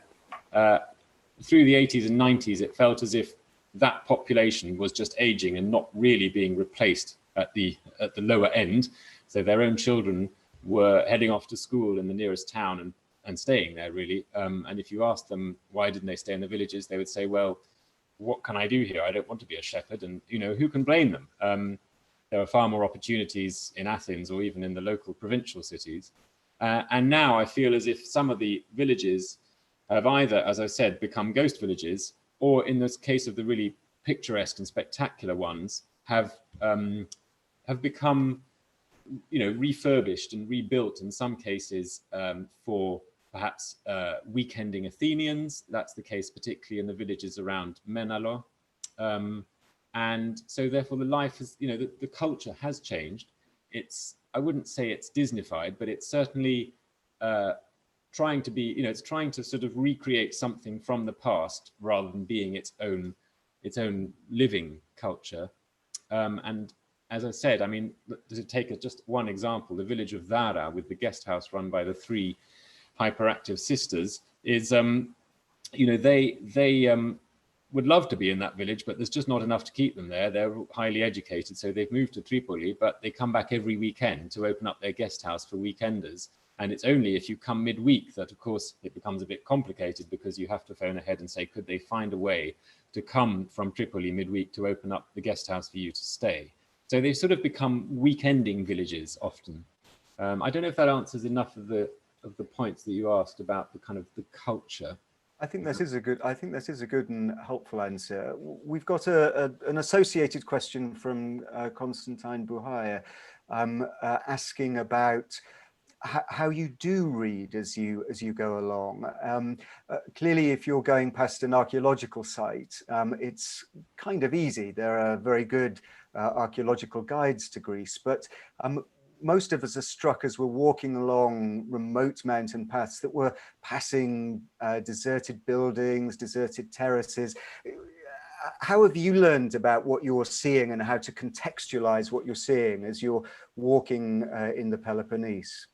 Through the 80s and 90s, it felt as if that population was just aging and not really being replaced at the lower end. So their own children were heading off to school in the nearest town and staying there, really. And if you asked them why didn't they stay in the villages, they would say, well, what can I do here? I don't want to be a shepherd. And, who can blame them? There are far more opportunities in Athens or even in the local provincial cities. And now I feel as if some of the villages have either, as I said, become ghost villages, or in this case of the really picturesque and spectacular ones, have become, refurbished and rebuilt in some cases for perhaps weekending Athenians. That's the case particularly in the villages around Menalo. And so therefore the life is, you know, the culture has changed. It's, I wouldn't say it's Disneyfied, but it's certainly trying to be, you know, it's trying to sort of recreate something from the past rather than being its own living culture. And as I said, I mean, to take just one example, the village of Vara, with the guest house run by the 3 hyperactive sisters, is, you know, they would love to be in that village, but there's just not enough to keep them there. They're highly educated, so they've moved to Tripoli, but they come back every weekend to open up their guest house for weekenders. And it's only if you come midweek that, of course, it becomes a bit complicated, because you have to phone ahead and say, could they find a way to come from Tripoli midweek to open up the guest house for you to stay? So they've sort of become weekending villages often. I don't know if that answers enough of the points that you asked about the kind of the culture. I think this is a good and helpful answer. We've got an associated question from Constantine Buhaya, asking about how you do read as you go along. Clearly, if you're going past an archaeological site, it's kind of easy. There are very good archaeological guides to Greece, but most of us are struck as we're walking along remote mountain paths that were passing deserted buildings, deserted terraces. How have you learned about what you're seeing and how to contextualize what you're seeing as you're walking in the Peloponnese?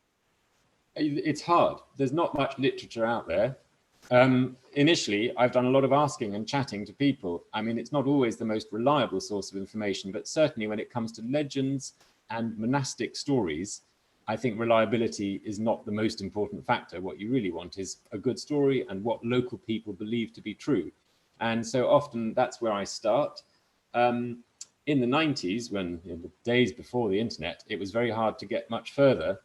It's hard. There's not much literature out there. Initially, I've done a lot of asking and chatting to people. I mean, it's not always the most reliable source of information, but certainly when it comes to legends and monastic stories, I think reliability is not the most important factor. What you really want is a good story and what local people believe to be true. And so often that's where I start. In the 90s, when, in the days before the internet, it was very hard to get much further.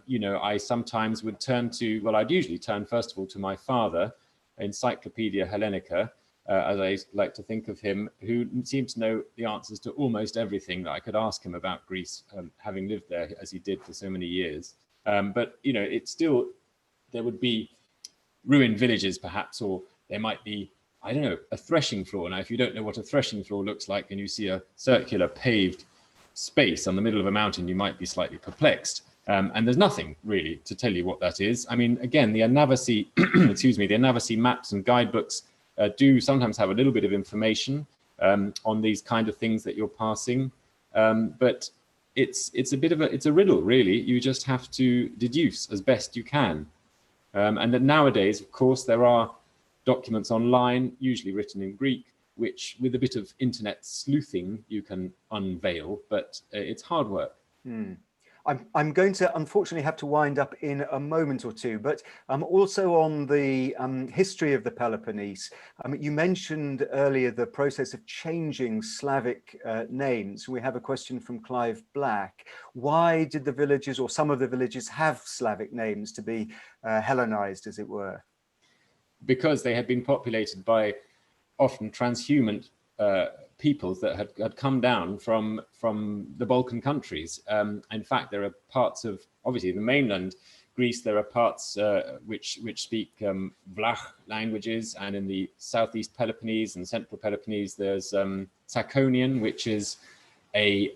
You know, I sometimes would turn to, well, I'd usually turn first of all to my father, Encyclopedia Hellenica, as I like to think of him, who seemed to know the answers to almost everything that I could ask him about Greece, having lived there as he did for so many years. But, you know, it's still, there would be ruined villages perhaps, or there might be, I don't know, a threshing floor. Now, if you don't know what a threshing floor looks like and you see a circular paved space on the middle of a mountain, you might be slightly perplexed. And there's nothing really to tell you what that is. I mean, again, the Anavasi, excuse me, the Anavasi maps and guidebooks do sometimes have a little bit of information on these kind of things that you're passing, but it's a bit of it's a riddle, really. You just have to deduce as best you can. And then nowadays, of course, there are documents online, usually written in Greek, which with a bit of internet sleuthing you can unveil, but it's hard work. I'm going to unfortunately have to wind up in a moment or two, but also on the history of the Peloponnese. You mentioned earlier the process of changing Slavic names. We have a question from Clive Black. Why did the villages, or some of the villages, have Slavic names to be Hellenized, as it were? Because they had been populated by often transhuman peoples that had come down from the Balkan countries. In fact, there are parts of, obviously, the mainland Greece, there are parts which speak Vlach languages, and in the southeast Peloponnese and central Peloponnese, there's Saconian, which is a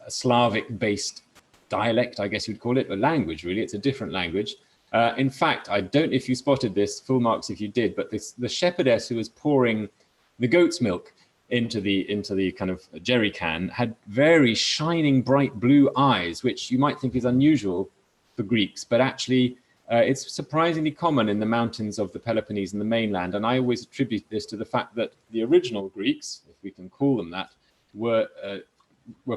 Slavic-based dialect, I guess you'd call it, a language, really. It's a different language. In fact, I don't know if you spotted this, full marks if you did, but the shepherdess who was pouring the goat's milk into the kind of jerry can had very shining bright blue eyes, which you might think is unusual for Greeks, but actually it's surprisingly common in the mountains of the Peloponnese and the mainland. And I always attribute this to the fact that the original Greeks, if we can call them that, were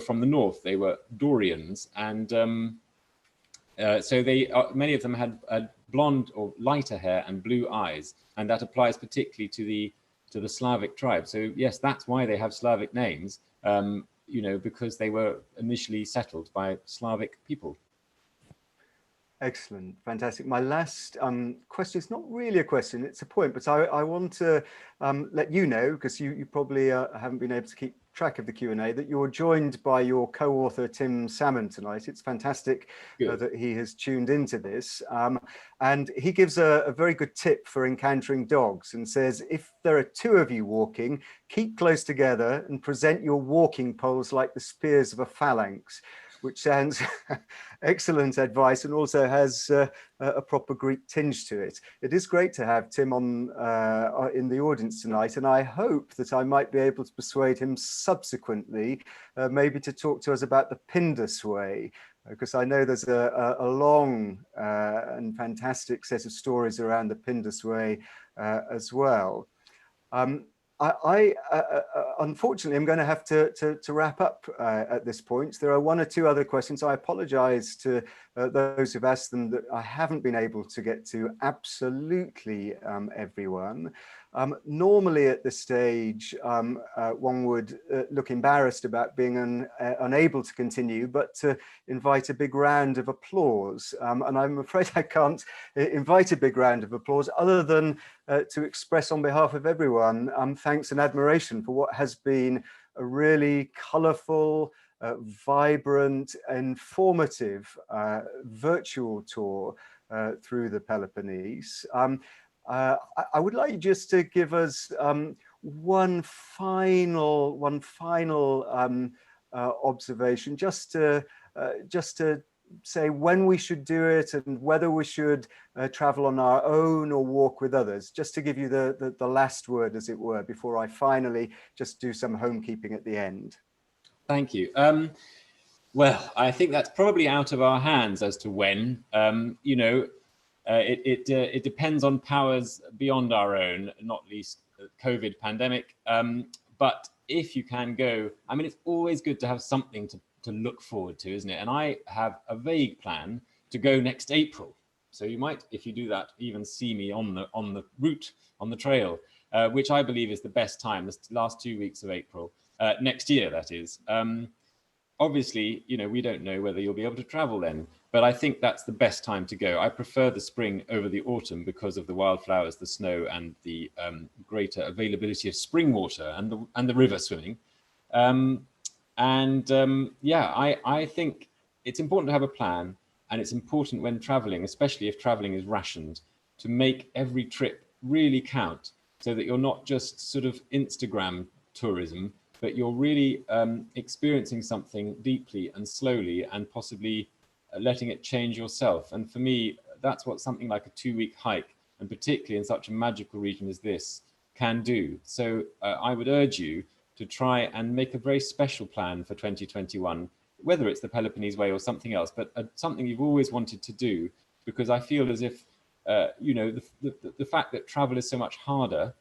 from the north. They were Dorians, and so they many of them had blonde or lighter hair and blue eyes, and that applies particularly to the Slavic tribe. So yes, that's why they have Slavic names, you know, because they were initially settled by Slavic people. Excellent, fantastic. My last question is not really a question, it's a point, but I want to let you know, because you probably haven't been able to keep track of the Q&A that you're joined by your co-author Tim Salmon tonight. It's fantastic that he has tuned into this. And he gives a very good tip for encountering dogs and says, if there are two of you walking, keep close together and present your walking poles like the spears of a phalanx, which sounds excellent advice and also has a proper Greek tinge to it. It is great to have Tim on in the audience tonight, and I hope that I might be able to persuade him subsequently maybe to talk to us about the Pindos Way, because I know there's a long and fantastic set of stories around the Pindos Way as well. I unfortunately, I'm going to have to wrap up at this point. There are one or two other questions. I apologize to those who've asked them that I haven't been able to get to absolutely everyone. Normally at this stage, one would look embarrassed about being unable to continue, but to invite a big round of applause. And I'm afraid I can't invite a big round of applause other than to express on behalf of everyone thanks and admiration for what has been a really colourful, vibrant, informative virtual tour through the Peloponnese. I would like you just to give us one final observation, just to say when we should do it and whether we should travel on our own or walk with others, just to give you the last word, as it were, before I finally just do some homekeeping at the end. Thank you. Well, I think that's probably out of our hands as to when. You know, it depends on powers beyond our own, not least the COVID pandemic. But if you can go, I mean, it's always good to have something to look forward to, isn't it? And I have a vague plan to go next April. So you might, if you do that, even see me on the route, on the trail, which I believe is the best time, the last 2 weeks of April, next year, that is. Obviously, you know, we don't know whether you'll be able to travel then, but I think that's the best time to go. I prefer the spring over the autumn because of the wildflowers, the snow, and the greater availability of spring water and the river swimming. Yeah, I think it's important to have a plan, and it's important when traveling, especially if traveling is rationed, to make every trip really count so that you're not just sort of Instagram tourism, but you're really experiencing something deeply and slowly and possibly letting it change yourself. And for me, that's what something like a 2-week hike, and particularly in such a magical region as this, can do. So I would urge you to try and make a very special plan for 2021, whether it's the Peloponnese Way or something else, but something you've always wanted to do, because I feel as if, you know, the fact that travel is so much harder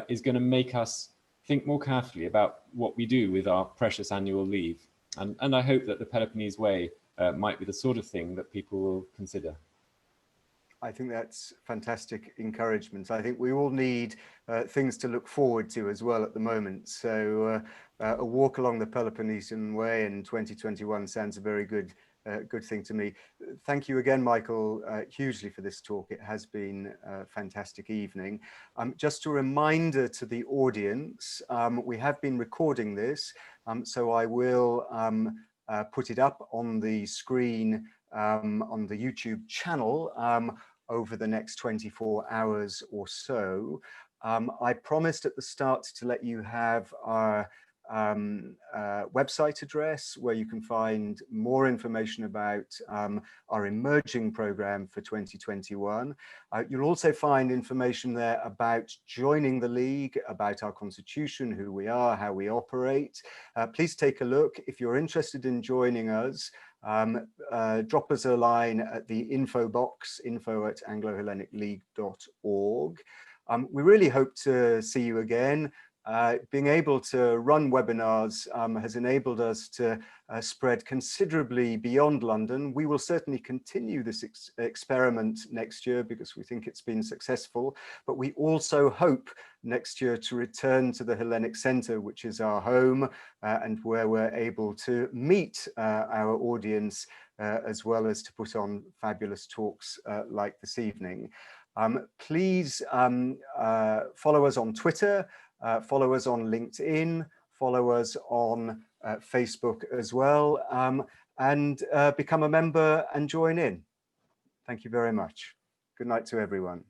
is going to make us think more carefully about what we do with our precious annual leave. And I hope that the Peloponnese Way might be the sort of thing that people will consider. I think that's fantastic encouragement. I think we all need things to look forward to as well at the moment. So a walk along the Peloponnesian Way in 2021 sounds a very good thing to me. Thank you again, Michael, hugely for this talk. It has been a fantastic evening. Just a reminder to the audience, we have been recording this, so I will put it up on the screen on the YouTube channel over the next 24 hours or so. I promised at the start to let you have our website address where you can find more information about our emerging program for 2021. You'll also find information there about joining the League, about our constitution, who we are, how we operate. Please take a look. If you're interested in joining us, drop us a line at the info box, info@anglo-hellenicleague.org. We really hope to see you again. Being able to run webinars has enabled us to spread considerably beyond London. We will certainly continue this experiment next year because we think it's been successful, but we also hope next year to return to the Hellenic Centre, which is our home and where we're able to meet our audience as well as to put on fabulous talks like this evening. Please follow us on Twitter. Follow us on LinkedIn, follow us on Facebook as well, and become a member and join in. Thank you very much. Good night to everyone.